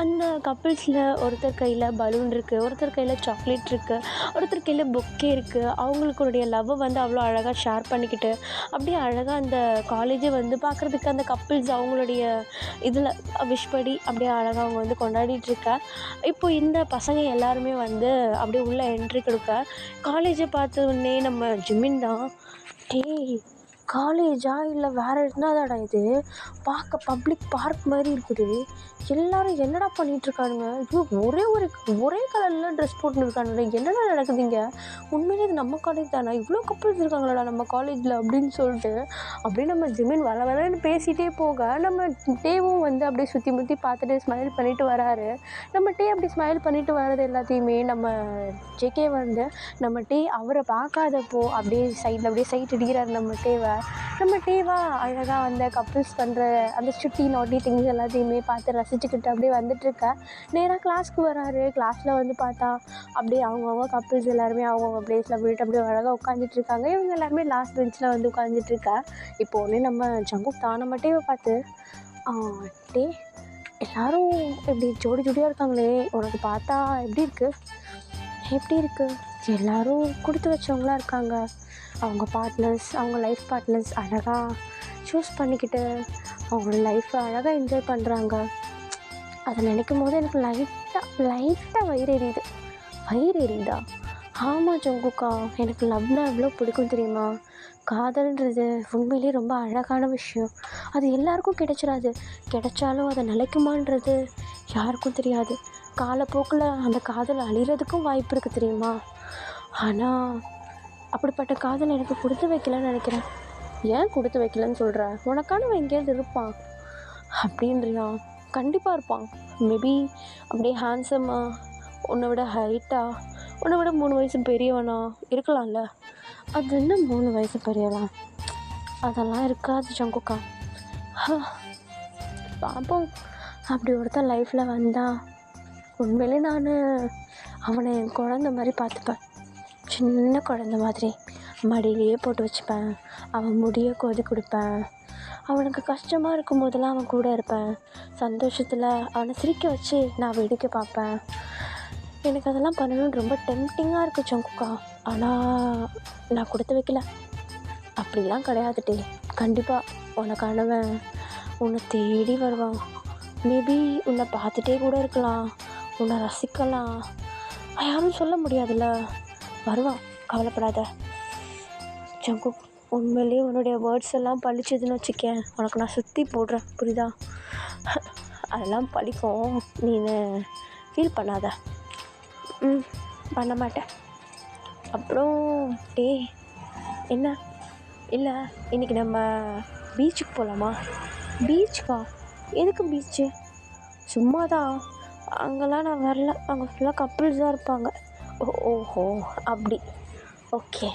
அந்த கப்பிள்ஸில் ஒருத்தர் கையில் பலூன் இருக்குது, ஒருத்தர் கையில் சாக்லேட் இருக்குது, ஒருத்தர் கையில் பொக்கே இருக்குது. அவங்களுடைய லவ்வை வந்து அவ்வளோ அழகாக ஷேர் பண்ணிக்கிட்டு அப்படியே அழகாக அந்த காலேஜை வந்து பார்க்குறதுக்கு அந்த கப்பிள்ஸ் அவங்களுடைய இதில் விஷ் படி அப்படியே அழகாக அவங்க வந்து கொண்டாடிட்டுருக்க. இப்போ இந்த பசங்க எல்லாருமே வந்து அப்படியே உள்ளே என்ட்ரி கொடுக்க, காலேஜை பார்த்த உடனே நம்ம ஜிமின் தான், டேய் காலேஜா இல்லை வேறு என்னதாடா இது, பார்க்க பப்ளிக் பார்க் மாதிரி இருக்குது, எல்லோரும் என்னடா பண்ணிகிட்ருக்கானுங்க, ஐயோ ஒரே கலரில் ட்ரெஸ் போட்டுன்னு இருக்கானுங்க, என்னடா நடக்குதுங்க, உண்மையிலே இது நம்ம காலேஜ் தானே, இவ்வளோ கப்பிள்ஸ் இருக்காங்களாடா நம்ம காலேஜில் அப்படின்னு சொல்லிட்டு அப்படியே நம்ம ஜிமின் வரன்னு பேசிகிட்டே போக, நம்ம டேவும் வந்து அப்படியே சுற்றி முற்றி பார்த்துட்டு ஸ்மைல் பண்ணிவிட்டு வராரு. நம்ம டே அப்படி ஸ்மைல் பண்ணிவிட்டு வர்றது எல்லாத்தையுமே நம்ம ஜேகே வந்து நம்ம டே அவரை பார்க்காதப்போ அப்படியே சைடில் அப்படியே சைட் அடிக்கிறாரு நம்ம டேவை. நம்ம டேவா அழகாக அந்த கப்புள்ஸ் பண்ணுற அந்த சுட்டி நாட்டி திங்ஸ் எல்லாத்தையுமே பார்த்து ரசிச்சுக்கிட்டு அப்படியே வந்துட்டுருக்க நேராக கிளாஸ்க்கு வராரு. கிளாஸில் வந்து பார்த்தா அப்படியே அவங்கவுங்க கப்புள்ஸ் எல்லாருமே அவங்கவுங்க ப்ளேஸில் போயிட்டு அப்படியே அழகாக உட்காந்துட்ருக்காங்க. இவங்க எல்லாருமே லாஸ்ட் பெஞ்சில் வந்து உட்காந்துட்ருக்கா. இப்போ ஒன்று நம்ம ஜங்குக் தான் நம்ம டேவை பார்த்து டே எல்லோரும் இப்படி ஜோடி ஜோடியாக இருக்காங்களே, உனக்கு பார்த்தா எப்படி இருக்குது? எல்லோரும் கொடுத்து வச்சவங்களா இருக்காங்க. அவங்க பார்ட்னர்ஸ், அவங்க லைஃப் பார்ட்னர்ஸ் அழகாக சூஸ் பண்ணிக்கிட்டு அவங்களோட லைஃப்பை அழகாக என்ஜாய் பண்ணுறாங்க. அதை நினைக்கும் போது எனக்கு லைட்டாக வயிறு எரியுதா? ஆமாம் ஜங்குக்கா, எனக்கு லவ்னா எவ்வளோ பிடிக்கும் தெரியுமா? காதல்ன்றது உண்மையிலே ரொம்ப அழகான விஷயம். அது எல்லாருக்கும் கிடைச்சிடாது. கிடைச்சாலும் அதை நிலைக்குமான்றது யாருக்கும் தெரியாது. காலப்போக்கில் அந்த காதல் அழிகிறதுக்கும் வாய்ப்பு இருக்குது தெரியுமா? ஆனால் அப்படிப்பட்ட காதல் எனக்கு கொடுத்து வைக்கலன்னு நினைக்கிறேன். ஏன் கொடுத்து வைக்கலன்னு சொல்கிற? உனக்கானவன் எங்கேயாவது இருப்பான் அப்படின்றியா? கண்டிப்பாக இருப்பான். மேபி அப்படியே ஹேண்ட்ஸமாக, உன்னை விட ஹைட்டாக, உன்னை விட 3 வயசு பெரியவனா இருக்கலாம்ல. அது என்ன 3 வயசு பெரியவன்? அதெல்லாம் இருக்காது ஜங்குக்கா. பார்ப்போம். அப்படி ஒருத்தன் லைஃப்பில் வந்தால் உண்மையிலே நான் அவனை என் குழந்த மாதிரி பார்த்துப்பேன். சின்ன குழந்த மாதிரி மடியிலேயே போட்டு வச்சுப்பேன். அவன் முடியை கோதி கொடுப்பேன். அவனுக்கு கஷ்டமாக இருக்கும் போதெல்லாம் அவன் கூட இருப்பேன். சந்தோஷத்தில் அவனை சிரிக்க வச்சு நான் வேடிக்கை பார்ப்பேன். எனக்கு அதெல்லாம் பண்ணணும்னு ரொம்ப டெம்டிங்காக இருக்குது ஜங்குக்கா. ஆனால் நான் கொடுத்து வைக்கல. அப்படிலாம் கிடையாதுட்டே. கண்டிப்பாக உனக்கானவன் உன்னை தேடி வருவான். மேபி உன்னை பார்த்துட்டே கூட இருக்கலாம், உன்னை ரசிக்கலாம். யாரும் சொல்ல முடியாதுல்ல. வருவான், கவலைப்படாத ஜங்குக். உண்மையிலே உன்னுடைய வேர்ட்ஸ் எல்லாம் பழிச்சதுன்னு வச்சுக்கேன், உனக்கு நான் சுற்றி போடுறேன், புரியுதா? அதெல்லாம் பழிக்கும், நீ ஃபீல் பண்ணாத. பண்ண மாட்டேன். அப்புறம் என்ன? இல்லை, இன்றைக்கி நம்ம பீச்சுக்கு போகலாமா? பீச்சுக்கா? எதுக்கு பீச்சு? சும்மா தான். அங்கெல்லாம் நான் வரல, அங்கே ஃபுல்லாக கப்புள்ஸ் தான் இருப்பாங்க. ஓஹோ அப்படி, ஓகே.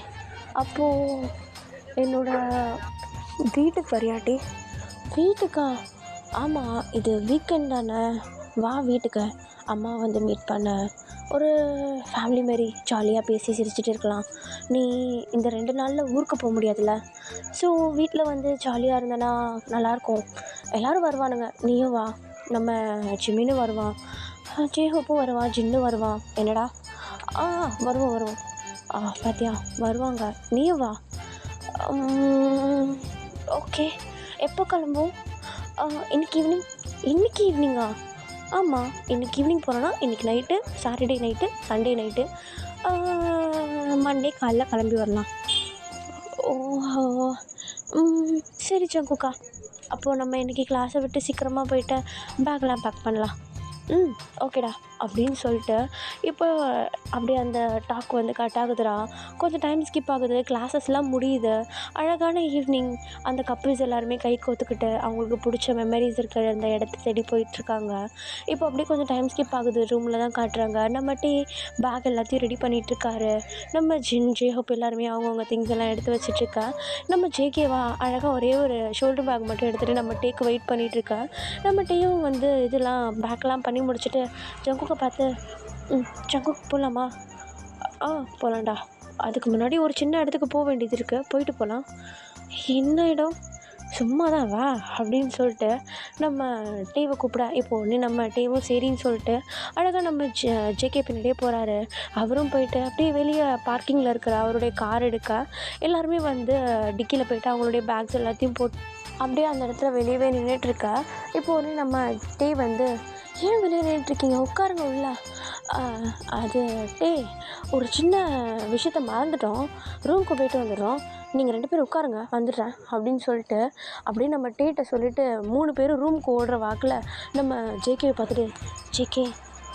அப்போது என்னோடய வீட்டுக்கு வரியாட்டி? வீட்டுக்கா? ஆமாம், இது வீக்கெண்ட் தானே, வா வீட்டுக்கு. அம்மா வந்து மீட் பண்ண, ஒரு ஃபேமிலி மாரி ஜாலியாக பேசி சிரிச்சிட்டு இருக்கலாம். நீ இந்த 2 நாளில் ஊருக்கு போக முடியாதுல்ல. ஸோ வீட்டில் வந்து ஜாலியாக இருந்தேன்னா நல்லாயிருக்கும். எல்லோரும் வருவானுங்க, நீயும் வா. நம்ம ஜிம்மின்னு வருவான், ஜேஹோப்பும் வருவான், ஜின்னும் வருவான். என்னடா? வருவோம். பார்த்தியா, வருவாங்க. நீயும் வா. ஓகே. எப்போ கிளம்புவோம்? இன்னைக்கு ஈவினிங்கா? ஆமாம், இன்றைக்கி ஈவினிங் போகிறோன்னா இன்றைக்கி night, Saturday night, Sunday night, Monday காலைல கிளம்பி வரலாம். ஓஹோ, சரி ஜங்குக்கா. அப்போது நம்ம இன்றைக்கி கிளாஸை விட்டு சீக்கிரமாக போயிட்டு பேக்லாம் பேக் பண்ணலாம். ஓகேடா அப்படின்னு சொல்லிட்டு இப்போ அப்படியே அந்த டாக் வந்து கட் ஆகுதுடா. கொஞ்சம் டைம் ஸ்கிப் ஆகுது, கிளாஸஸ்லாம் முடியுது. அழகான ஈவினிங். அந்த கப்புள்ஸ் எல்லாருமே கை கோத்துக்கிட்டு அவங்களுக்கு பிடிச்ச மெமரிஸ் இருக்கிற அந்த இடத்த தேடி போயிட்டுருக்காங்க. இப்போ அப்படியே கொஞ்சம் டைம் ஸ்கிப் ஆகுது. ரூமில் தான் காட்டுறாங்க. நம்ம பேக் எல்லாத்தையும் ரெடி பண்ணிகிட்ருக்காரு. நம்ம ஜேஹோப் எல்லாருமே அவங்கவுங்க திங்ஸ் எல்லாம் எடுத்து வச்சிட்ருக்கா. நம்ம ஜேகேவா அழகாக ஒரே ஒரு ஷோல்டர் பேக் மட்டும் எடுத்துகிட்டு நம்ம டேக்கு வெயிட் பண்ணிகிட்ருக்கா. நம்ம டேயும் வந்து இதெல்லாம் பேக்லாம் பண்ணி முடிச்சுட்டு ஜங்குக்கை பார்த்து, ஜங்குக் போகலாமா? போகலாம்டா. அதுக்கு முன்னாடி ஒரு சின்ன இடத்துக்கு போக வேண்டியது இருக்குது, போயிட்டு போகலாம். என்ன இடம்? சும்மா தான் வா அப்படின்னு சொல்லிட்டு நம்ம டேவை கூப்பிட. இப்போ ஒன்று நம்ம டேவும் சரின்னு சொல்லிட்டு அழகாக நம்ம ஜேகே பின்னாடியே போகிறாரு. அவரும் போயிட்டு அப்படியே வெளியே பார்க்கிங்கில் இருக்கிற அவருடைய கார் எடுக்க எல்லாருமே வந்து டிக்கியில் போயிட்டு அவங்களுடைய பேக்ஸ் எல்லாத்தையும் போட்டு அப்படியே அந்த இடத்துல வெளியவே நின்றுட்டுருக்க. இப்போ ஒன்று நம்ம டே வந்து, ஏன் வெளியே நின்றுட்டுருக்கீங்க, உட்காருங்க உள்ள. அது ஒரு சின்ன விஷயத்த மறந்துட்டோம், ரூமுக்கு போயிட்டு வந்துடுறோம், நீங்கள் 2 பேரும் உட்காருங்க, வந்துடுறேன் அப்படின்னு சொல்லிட்டு அப்படியே நம்ம டேட்ட சொல்லிவிட்டு 3 பேரும் ரூமுக்கு ஓடுற வாக்கில் நம்ம ஜேகேவை பார்த்துட்டு, ஜேகே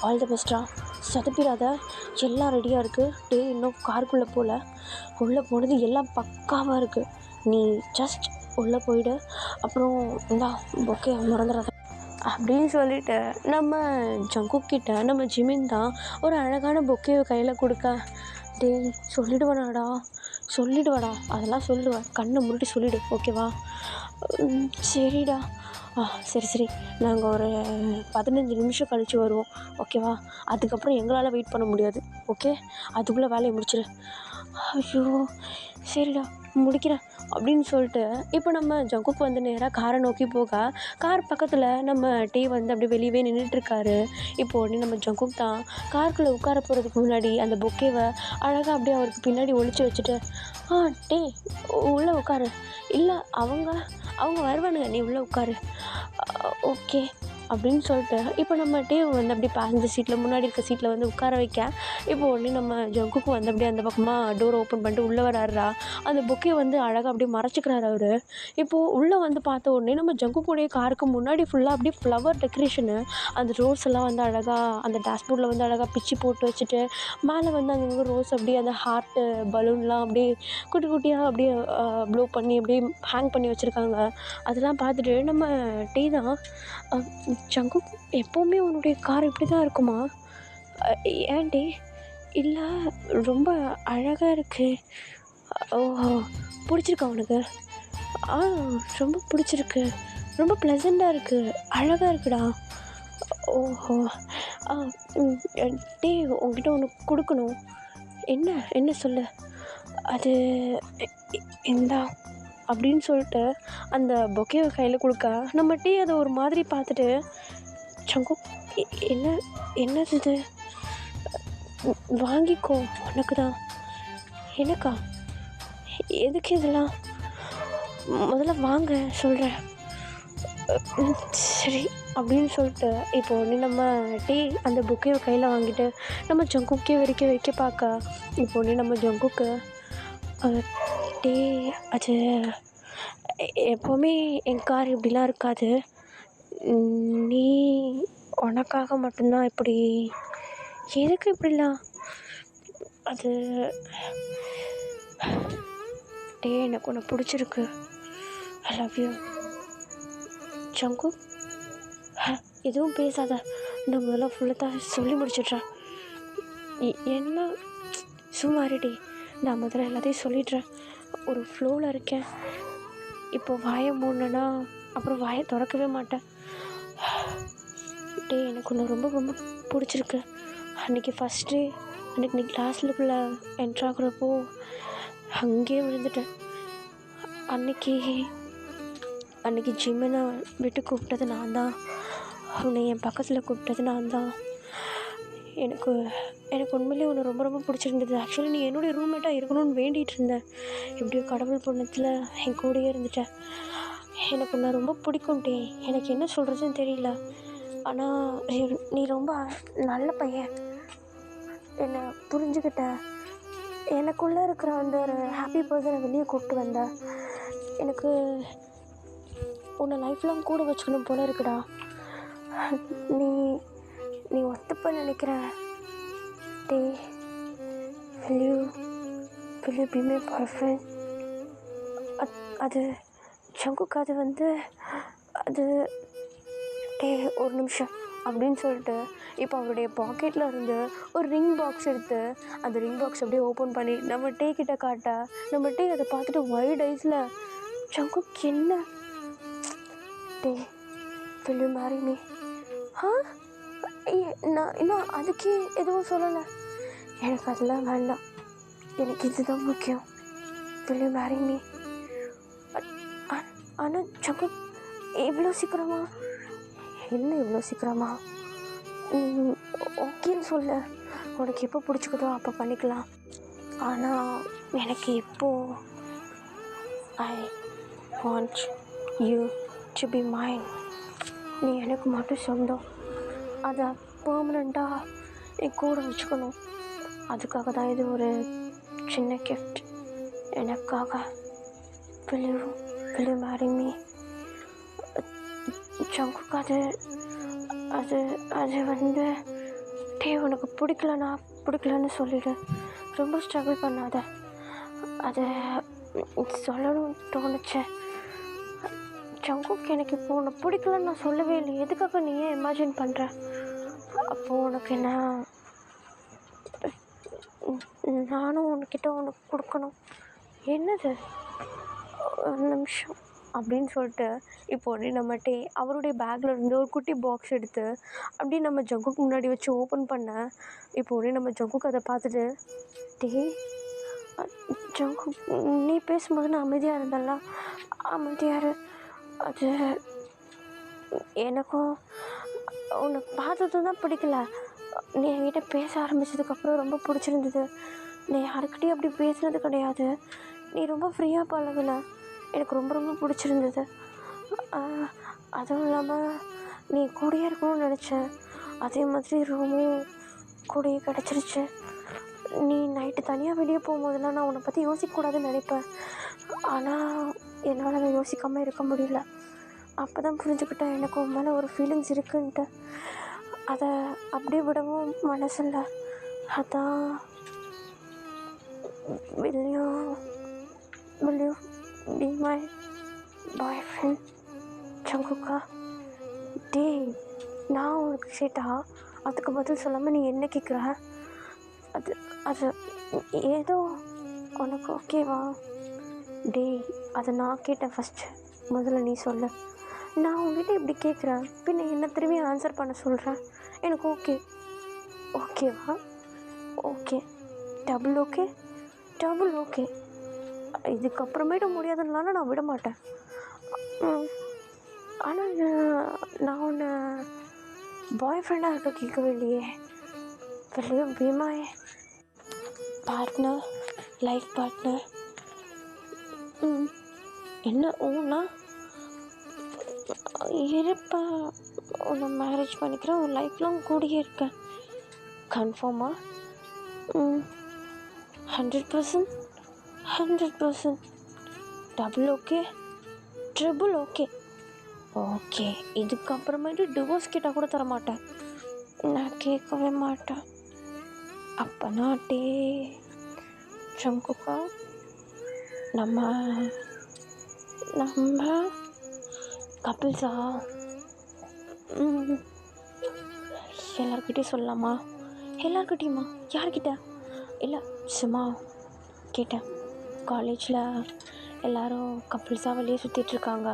ஆல் த பெஸ்ட்டா, சொதப்பிடாத, எல்லாம் ரெடியாக இருக்குது. இன்னும் காருக்குள்ளே போகல, உள்ளே போனது எல்லாம் பக்காவாக இருக்குது, நீ ஜஸ்ட் உள்ளே போயிடு, அப்புறம் இந்தா ஓகே மறந்துடாத அப்படின்னு சொல்லிவிட்டு நம்ம ஜங்குக்கிட்ட நம்ம ஜிமின் தான் ஒரு அழகான பொக்கேவை கையில் கொடுக்க. சொல்லிடுவேனாடா, சொல்லிடுவாடா, அதெல்லாம் சொல்லிடுவேன். கண்ணை மூடிட்டு சொல்லிவிடு, ஓகேவா? சரிடா. சரி சரி, நாங்கள் ஒரு 15 நிமிஷம் கழித்து வருவோம், ஓகேவா? அதுக்கப்புறம் எங்களால் வெயிட் பண்ண முடியாது, ஓகே? அதுக்குள்ளே வேலையை முடிச்சிடு. ஐயோ, சரிடா, முடிக்கிறேன் அப்படின்னு சொல்லிட்டு இப்போ நம்ம ஜங்குக்கு வந்து நேராக காரை நோக்கி போக, கார் பக்கத்தில் நம்ம டீ வந்து அப்படியே வெளியவே நின்றுட்டுருக்காரு. இப்போ உடனே நம்ம ஜங்குக் தான் காருக்குள்ளே உட்கார போகிறதுக்கு முன்னாடி அந்த பொக்கேவை அழகாக அப்படியே அவருக்கு பின்னாடி ஒளிச்சு வச்சுட்டு, டீ உள்ளே உட்காரு. இல்லை, அவங்க அவங்க வருவானுங்க, நீ உள்ளே உட்காரு. ஓகே அப்படின்னு சொல்லிட்டு இப்போ நம்ம டீ வந்து அப்படியே பேசஞ்சர் சீட்டில் முன்னாடி இருக்க சீட்டில் வந்து உட்கார வைக்க, இப்போ உடனே நம்ம ஜங்குக்கு வந்து அப்படியே அந்த பக்கமாக டோர் ஓப்பன் பண்ணிட்டு உள்ளே வராருடா. அந்த பொக்கே வந்து அழகாக அப்படியே மறைச்சிக்கிறாரு அவர். இப்போது உள்ளே வந்து பார்த்த உடனே நம்ம ஜங்குக்குடைய காருக்கு முன்னாடி ஃபுல்லாக அப்படியே ஃப்ளவர் டெக்கரேஷனு, அந்த ரோஸ் எல்லாம் வந்து அழகாக அந்த டேஷ்போர்டில் வந்து அழகாக பிச்சு போட்டு வச்சுட்டு, மேலே வந்து அங்கங்கே ரோஸ் அப்படியே அந்த ஹார்ட்டு பலூன்லாம் அப்படியே குட்டி குட்டியாக அப்படியே ப்ளோ பண்ணி அப்படியே ஹேங் பண்ணி வச்சுருக்காங்க. அதெல்லாம் பார்த்துட்டு நம்ம டீ தான், ஜங்குக் எப்போவுமே உன்னுடைய கார் இப்படி தான் இருக்குமா? ஏன் டீ? இல்லை, ரொம்ப அழகாக இருக்குது. ஓஹோ, பிடிச்சிருக்கா உனக்கு? ரொம்ப பிடிச்சிருக்கு, ரொம்ப ப்ளசண்ட்டாக இருக்குது, அழகாக இருக்குடா. ஓஹோ, டே உங்ககிட்ட ஒன்று கொடுக்கணும். என்ன என்ன சொல்லு? அது இந்தா அப்படின்னு சொல்லிட்டு அந்த பொக்கேவை கையில் கொடுக்க, நம்ம டீ அதை ஒரு மாதிரி பார்த்துட்டு, சங்கு என்ன என்னது இது? வாங்கிக்கோ, உனக்கு தான். எனக்கா? எதுக்கு இதெல்லாம்? முதல்ல வாங்க சொல்கிறேன். சரி அப்படின்னு சொல்லிட்டு இப்போ ஒன்று நம்ம டீ அந்த புக்கையை கையில் வாங்கிட்டு நம்ம ஜங்குக்கே வரைக்க பார்க்க, இப்போ ஒன்று நம்ம ஜங்குக்கு டீ, அது எப்போவுமே என் கார் இப்படிலாம் இருக்காது. நீ உனக்காக மட்டும்தான் இப்படி. எதுக்கு இப்படிலாம்? அது டே, எனக்கு உன்னை பிடிச்சிருக்கு. ஐ லவ் யூ ஜங்கு. எதுவும் பேசாத, நான் முதல்ல ஃபுல்லாக சொல்லி முடிச்சிட்றேன். என்ன சும்மாரிடி, நான் முதல்ல எல்லாத்தையும் சொல்லிடுறேன். ஒரு ஃப்ளோவில் இருக்கேன். இப்போ வாயை மூடனா அப்புறம் வாயை திறக்கவே மாட்டேன். டே, எனக்கு ஒன்று ரொம்ப ரொம்ப பிடிச்சிருக்கு. அன்றைக்கி ஃபஸ்ட் டே அன்றைக்கி நீ கிளாஸுக்குள்ளே என்ட்ராகிறப்போ அங்கேயே விழுந்துட்டேன். அன்றைக்கி ஜிம்மை நான் விட்டு கூப்பிட்டது நான் தான். உன்னை என் பக்கத்தில் கூப்பிட்டது நான் தான். எனக்கு உண்மையிலே ஒன்று ரொம்ப ரொம்ப பிடிச்சிருந்தது. ஆக்சுவலி நீ என்னுடைய ரூம்மேட்டாக இருக்கணும்னு வேண்டிகிட்டு இருந்தேன். எப்படியோ கடவுள் புண்ணியத்தில் என் கூடயே இருந்துட்டேன். எனக்கு உன்னை ரொம்ப பிடிக்கும் டே. எனக்கு என்ன சொல்கிறதுன்னு தெரியல. ஆனால் நீ ரொம்ப நல்ல பையன், என்னை புரிஞ்சுக்கிட்ட. எனக்குள்ளே இருக்கிற அந்த ஒரு ஹாப்பி பர்சனை வெளியே கூப்பிட்டு வந்த. எனக்கு உன்னை லைஃப் லாங் கூட வச்சுக்கணும் போல இருக்குடா. நீ ஒத்துப்ப நினைக்கிற டே. will you be my boyfriend? அது ஜங்குக்கு அது டே ஒரு நிமிஷம் அப்படின்னு சொல்லிட்டு இப்போ அவருடைய பாக்கெட்டில் இருந்து ஒரு ரிங் பாக்ஸ் எடுத்து அந்த ரிங் பாக்ஸ் அப்படியே ஓப்பன் பண்ணி நம்ம டே கிட்ட காட்டா, நம்ம டே அதை பார்த்துட்டு வைட் ஐஸில், ஜங்குக்கு என்ன டே, will you marry me? நான் இன்னும் அதுக்கே எதுவும் சொல்லலை. எனக்கு அதெல்லாம் வேண்டாம், எனக்கு இதுதான் முக்கியம். will you marry me? ஆனால் ஜங்குக், இவ்வளோ சீக்கிரமா? என்ன இவ்வளோ சீக்கிரமா? ஓகேன்னு சொல்ல, உனக்கு எப்போ பிடிச்சிக்குதோ அப்போ பண்ணிக்கலாம். ஆனால் எனக்கு இப்போது I want you to be mine. நீ எனக்கு மட்டும் சொந்தம். அதை பெர்மனண்ட்டாக என் கூட வச்சுக்கணும். அதுக்காக தான் இது ஒரு சின்ன கிஃப்ட் எனக்காக. will you marry me? ஜங்குக்கு அது வந்து டே, உனக்கு பிடிக்கலன்னு சொல்லிடு. ரொம்ப ஸ்ட்ரகிள் பண்ணாத. அதை சொல்லணும்னு தோணுச்சேன். ஜங்குக்கு எனக்கு இப்போ உன்னை பிடிக்கலன்னு நான் சொல்லவே இல்லை. எதுக்காக நீ ஏன் இமேஜின் பண்ணுற? அப்போது உனக்கு என்ன, நானும் உனக்கிட்ட உனக்கு கொடுக்கணும். என்னது ஒரு நிமிஷம் அப்படின்னு சொல்லிட்டு இப்போ உடனே நம்மகிட்டே அவருடைய பேக்கில் இருந்து ஒரு குட்டி பாக்ஸ் எடுத்து அப்படியே நம்ம ஜங்குக்கு முன்னாடி வச்சு ஓப்பன் பண்ண இப்போ உடனே நம்ம ஜங்குக்கு அதை பார்த்துட்டு, டேய் ஜங்கு, நீ பேசும்போது நான் அமைதியாக இருந்தல்ல, அமைதியாக இரு. அது எனக்கும் உன்னை பார்த்தது தான் பிடிக்கல, நீ என்கிட்ட பேச ஆரம்பித்ததுக்கப்புறம் ரொம்ப பிடிச்சிருந்தது. நீ யாருக்கிட்டையும் அப்படி பேசுனது கிடையாது, நீ ரொம்ப ஃப்ரீயாக பழகுன, எனக்கு ரொம்ப ரொம்ப பிடிச்சிருந்தது. அதுவும் இல்லாமல் நீ கூடயே இருக்கணும்னு நினச்சேன், அதே மாதிரி ரூமும் கூடயே கிடச்சிருச்சு. நீ நைட்டு தனியாக வெளியே போகும்போதெல்லாம் நான் உன்னை பற்றி யோசிக்கக்கூடாதுன்னு நினைப்பேன், ஆனால் என்னால் அதை யோசிக்காமல் இருக்க முடியல. அப்போ தான் புரிஞ்சுக்கிட்டேன் எனக்கு உன் மேலே ஒரு ஃபீலிங்ஸ் இருக்குன்ட்டு. அதை அப்படியே விடவும் மனசில்லை. அதான் will you be my boyfriend ஜங்குக்கா? டேய், நான் உனக்கு கேட்டால் அதுக்கு பதில் சொல்லாமல் நீ என்ன கேட்குற? அது அது ஏதோ உனக்கு ஓகேவா? டேய், அதை நான் கேட்டேன் ஃபஸ்ட்டு, முதல்ல நீ சொல்லு. நான் உங்ககிட்ட இப்படி கேட்குறேன், பின்ன என்ன திரும்பி ஆன்சர் பண்ண சொல்கிறேன். எனக்கு ஓகே. ஓகேவா? Okay. Double okay? Double okay. இதுக்கப்புறமேட்டு முடியாதுன்னாலும் நான் விட மாட்டேன். ஆனால் நான் உன்னை பாய் ஃப்ரெண்டாக இருக்க கேட்கவே இல்லையே. வெளியே பீமாயே பார்ட்னர், லைஃப் பார்ட்னர். என்ன ஊன்னா இருப்பேன், உன்னை மேரேஜ் பண்ணிக்கிறேன், உன் லைஃப் லாங் கூடயே இருக்கேன். கன்ஃபார்மா? 100%? 100%. Double okay? Triple okay? Okay. இதுக்கப்புறமேட்டு டிவோர்ஸ் கேட்டால் கூட தர மாட்டேன், நான் கேட்கவே மாட்டேன். அப்போனா டே ஜங்குக்கா, நம்ம நம்ம கப்பிள்ஸா? எல்லார்கிட்டையும் சொல்லலாமா? எல்லார்கிட்டையுமா? யார்கிட்ட? இல்லை, சும்மா கேட்டேன். காலேஜில் எல்லோரும் கப்பிள்ஸாக வெளியே சுற்றிட்டுருக்காங்க,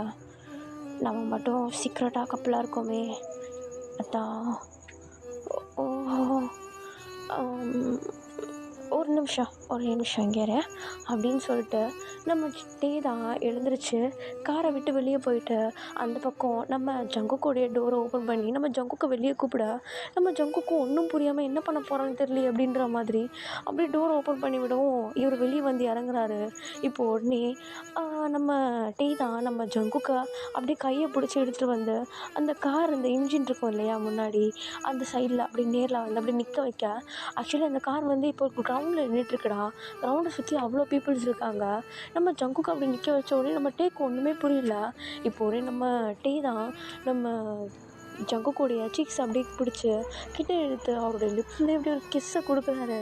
நம்ம மட்டும் சீக்ரெட்டாக கப்பிளாக இருக்கோமே, அதான். ஓ, ஒரு நிமிஷம் இங்கே இரு அப்படின்னு சொல்லிட்டு நம்ம டே தான் எழுந்திரிச்சு காரை விட்டு வெளியே போயிட்டு அந்த பக்கம் நம்ம ஜங்குக்கோடைய டோரை ஓப்பன் பண்ணி நம்ம ஜங்குக்கு வெளியே கூப்பிட, நம்ம ஜங்குக்கும் ஒன்றும் புரியாமல் என்ன பண்ண போகிறான்னு தெரியல அப்படின்ற மாதிரி அப்படியே டோரை ஓப்பன் பண்ணி விடவும் இவர் வெளியே வந்து இறங்குறாரு. இப்போது உடனே நம்ம டே தான் நம்ம ஜங்குக்கை அப்படியே கையை பிடிச்சி எடுத்துகிட்டு வந்து அந்த கார், அந்த இன்ஜின் இருக்கும் இல்லையா முன்னாடி, அந்த சைடில் அப்படி நேரில் வந்து அப்படி நிற்க வைக்க, ஆக்சுவலி அந்த கார் வந்து இப்போ கிரவுண்டில் நின்றுட்டுருக்குடா, கிரவுண்டை சுற்றி அவ்வளோ பீப்புள்ஸ் இருக்காங்க. நம்ம ஜங்குக்கு அப்படி நிற்க வச்ச உடனே நம்ம டேக்கு ஒன்றுமே புரியல. இப்போ உடனே நம்ம டே தான் நம்ம ஜங்குக்குடைய சீக்ஸ் அப்படியே பிடிச்சி கிட்ட எடுத்து அவருடைய லிப்ஸ்லேயே அப்படியே ஒரு கிஸ்ஸை கொடுக்குறாரு.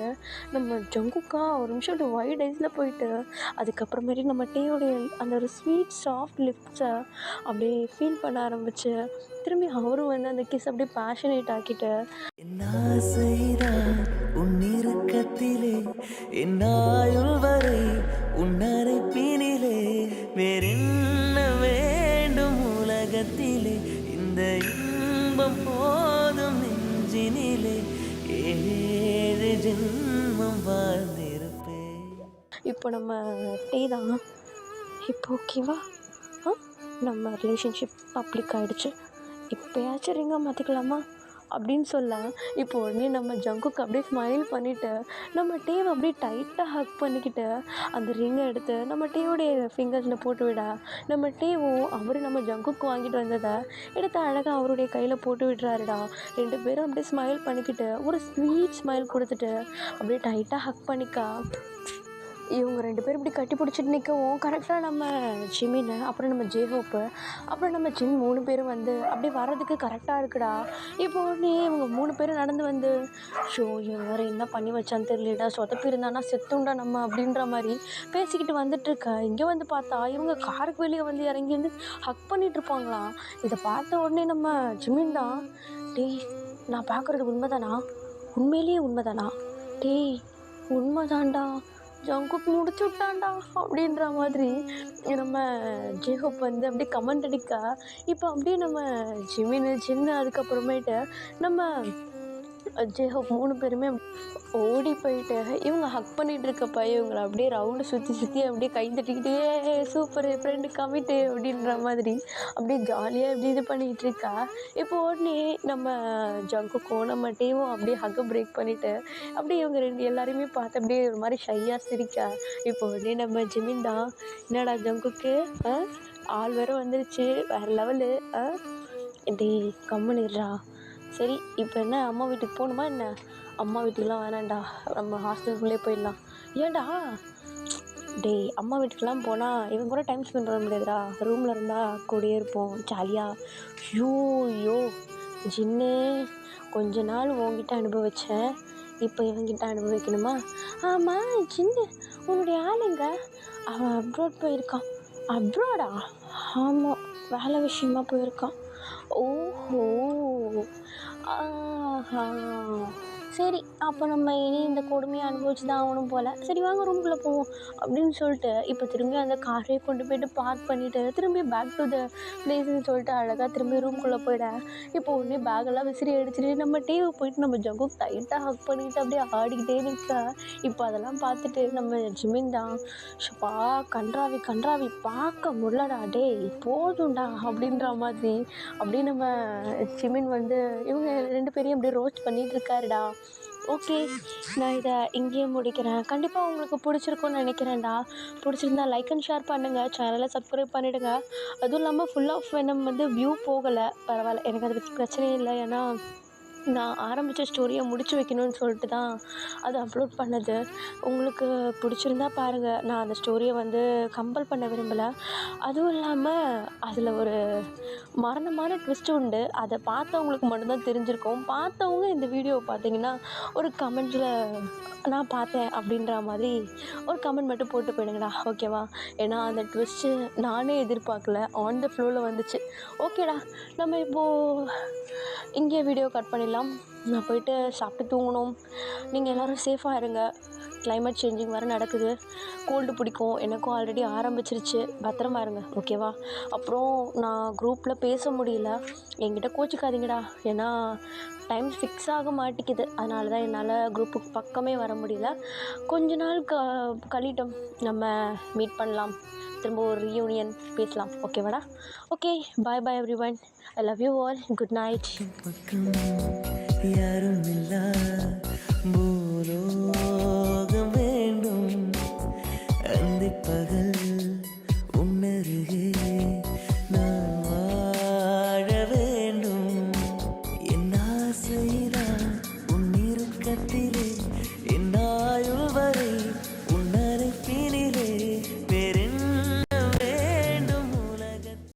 நம்ம ஜங்குக்கா ஒரு நிமிஷம் அப்படி வைட் ஐஸில் போயிட்டு அதுக்கப்புறமேட்டு நம்ம டேயோடைய அந்த ஒரு ஸ்வீட் சாஃப்ட் லிப்ஸை அப்படியே ஃபீல் பண்ண ஆரம்பிச்சு திரும்பி அவரும் வந்து அந்த கிஸ் அப்படியே பேஷனேட் ஆக்கிட்டு, உன்னிருக்கத்திலே என்னாயுள் வரை உன்னரைப்பினிலே வேறென்ன வேண்டும் உலகத்திலே, இந்த இன்பம் போதும் நெஞ்சினிலே, ஏழு ஜென்மம் வாழ்ந்திருப்பேன். இப்போ நம்ம டே தான், இப்போ ஓகேவா? நம்ம ரிலேஷன்ஷிப் பப்ளிக் ஆகிடுச்சு, இப்போயாச்சும் ரிங்கை மாற்றிக்கலாமா அப்படின்னு சொல்ல, இப்போ உடனே நம்ம ஜங்குக்கு அப்படியே ஸ்மைல் பண்ணிவிட்டு நம்ம டேவை அப்படியே டைட்டாக ஹக் பண்ணிக்கிட்டு அந்த ரிங்கை எடுத்து நம்ம டேவோடைய ஃபிங்கர்ஸில் போட்டு விட, நம்ம டேவும் அவர் நம்ம ஜங்குக்கு வாங்கிட்டு வந்ததை எடுத்து அழகாக அவருடைய கையில் போட்டு விடுறாருடா. ரெண்டு பேரும் அப்படியே ஸ்மைல் பண்ணிக்கிட்டு ஒரு ஸ்வீட் ஸ்மைல் கொடுத்துட்டு அப்படியே டைட்டாக ஹக் பண்ணிக்கா. இவங்க ரெண்டு பேரும் இப்படி கட்டி பிடிச்சிட்டு நிற்கவும் கரெக்டாக நம்ம ஜிமின், அப்புறம் நம்ம ஜேஹோப்பு, அப்புறம் நம்ம ஜின் 3 பேரும் வந்து அப்படியே வர்றதுக்கு கரெக்டாக இருக்குடா. இப்போ உடனே இவங்க 3 பேரும் நடந்து வந்து, ஷோ இவன் வேறு என்ன பண்ணி வச்சான்னு தெரியலடா, சொதப்பி இருந்தானா செத்துண்டா நம்ம அப்படின்ற மாதிரி பேசிக்கிட்டு வந்துட்டுருக்க. இங்கே வந்து பார்த்தா இவங்க காருக்கு வெளியே வந்து இறங்கி வந்து ஹக் பண்ணிகிட்ருப்பாங்களாம். இதை பார்த்த உடனே நம்ம ஜிமின் தான், டேய் நான் பார்க்குறது உண்மைதானா? உண்மையிலேயே உண்மைதானா? டேய் உண்மைதான்டா, ஜங்குக் முடிச்சு விட்டான்டா அப்படின்ற மாதிரி நம்ம ஜேஹோப் வந்து அப்படியே கமெண்ட் அடிக்க, இப்போ அப்படியே நம்ம ஜிமின் சின்ன அதுக்கப்புறமேட்டு நம்ம ஜேஹோப் 3 பேருமே ஓடி போயிட்டு இவங்க ஹக் பண்ணிகிட்டு இருக்கப்ப இவங்களை அப்படியே ரவுண்டு சுற்றி சுற்றி அப்படியே கை தட்டிக்கிட்டே சூப்பர் ஃப்ரெண்டு கமிட்டு அப்படின்ற மாதிரி அப்படியே ஜாலியாக இப்படி இது பண்ணிக்கிட்டு இருக்கா. இப்போ உடனே நம்ம ஜங்குக்கும் நம்ம டீமும் அப்படியே ஹக்கை பிரேக் பண்ணிவிட்டு அப்படியே இவங்க எல்லாரையுமே பார்த்து அப்படியே ஒரு மாதிரி ஷையாக சிரிக்கா. இப்போ உடனே நம்ம ஜிமின் தான், என்னடா ஜங்குக்கு ஆள் வேறு வந்துருச்சு வேறு லெவலு டேய் கம்முன்னுடுறா. சரி இப்போ என்ன அம்மா வீட்டுக்கு போகணுமா என்ன? அம்மா வீட்டுக்கெலாம் வேணாம்டா, நம்ம ஹாஸ்டலுக்குள்ளே போயிடலாம். ஏன்டா? டேய் அம்மா வீட்டுக்கெலாம் போனால் இவங்க கூட டைம் ஸ்பெண்ட் பண்ண முடியாதுடா, ரூமில் இருந்தால் கூடயே இருப்போம் ஜாலியாக. ஐயோ ஜின்னு, கொஞ்ச நாள் உங்ககிட்ட அனுபவித்தேன், இப்போ இவங்கிட்ட அனுபவிக்கணுமா? ஆமாம் ஜின்னு, உன்னுடைய ஆளுங்க அவன் அப்ராட் போயிருக்கான். அப்ராடா? ஆமாம், வேலை விஷயமா போயிருக்கான். ஓஹோ, ஆஹா, சரி அப்போ நம்ம இனி இந்த கொடுமையை அனுபவிச்சு தான் ஆகணும் போல். சரி வாங்க ரூம்குள்ளே போவோம் அப்படின்னு சொல்லிட்டு இப்போ திரும்பி அந்த காரையை கொண்டு போய்ட்டு பார்க் பண்ணிவிட்டு திரும்பி பேக் டு த பிளேஸ்ன்னு சொல்லிட்டு அழகாக திரும்பி ரூம்குள்ளே போயிட. இப்போ உடனே பேக்கெல்லாம் விசிறி அடிச்சுட்டு நம்ம டிவி போயிட்டு நம்ம ஜங்குக் டைட்டாக ஹக் பண்ணிட்டு அப்படியே ஆடிக்கிட்டே நிற்க. இப்போ அதெல்லாம் பார்த்துட்டு நம்ம ஜிமின் தான், ஷப்பா கன்றாவி பார்க்க முடியலடா டேய் போதும்டா அப்படின்ற மாதிரி அப்படியே நம்ம ஜிமின் வந்து இவங்க 2 பேரையும் அப்படியே ரோஸ்ட் பண்ணிகிட்டு இருக்காருடா. ஓகே, நான் இதை இங்கேயே முடிக்கிறேன். கண்டிப்பாக உங்களுக்கு பிடிச்சிருக்கும்னு நினைக்கிறேன்டா. பிடிச்சிருந்தா லைக் அண்ட் ஷேர் பண்ணுங்கள், சேனலை சப்ஸ்கிரைப் பண்ணிவிடுங்க. அதுவும் இல்லாமல் ஃபுல் ஆஃப் வெனம் வந்து வியூ போகலை, பரவாயில்ல, எனக்கு அதை பற்றி பிரச்சனையே இல்லை. ஏன்னா நான் ஆரம்பித்த ஸ்டோரியை முடிச்சு வைக்கணும்னு சொல்லிட்டு தான் அதை அப்லோட் பண்ணது. உங்களுக்கு பிடிச்சிருந்தா பாருங்கள். நான் அந்த ஸ்டோரியை வந்து கம்பல் பண்ண விரும்பலை. அதுவும் இல்லாமல் அதில் ஒரு மரணமான ட்விஸ்ட் உண்டு, அதை பார்த்தவங்களுக்கு மட்டும்தான் தெரிஞ்சிருக்கும். பார்த்தவங்க இந்த வீடியோவை பார்த்தீங்கன்னா ஒரு கமெண்ட்டில் நான் பார்த்தேன் அப்படின்ற மாதிரி ஒரு கமெண்ட் மட்டும் போட்டு போயிடுங்கடா, ஓகேவா? ஏன்னா அந்த ட்விஸ்ட்டு நானே எதிர்பார்க்கல, ஆன் த ஃப்ளோவில் வந்துச்சு. ஓகேடா, நம்ம இப்போது இங்கே வீடியோ கட் பண்ணிடலாம். நான் போயிட்டு சாப்பிட்டு தூங்கணும். நீங்கள் எல்லோரும் சேஃபாக இருங்க. கிளைமேட் சேஞ்சிங் வேறு நடக்குது, கோல்டு பிடிக்கும், எனக்கும் ஆல்ரெடி ஆரம்பிச்சிருச்சு. பத்திரமா இருங்க, ஓகேவா? அப்புறம் நான் குரூப்பில் பேச முடியல, என்கிட்ட கோச்சிக்காதீங்கடா. ஏன்னா டைம் ஃபிக்ஸ் ஆக மாட்டேங்குது, அதனால தான் என்னால் குரூப்புக்கு பக்கமே வர முடியல. கொஞ்ச நாள் கழிட்டும், நம்ம மீட் பண்ணலாம், திரும்ப ஒரு ரீயூனியன் பேசலாம், ஓகேவாடா? Okay, bye every one, I love you all, good night. யாரும் இல்லா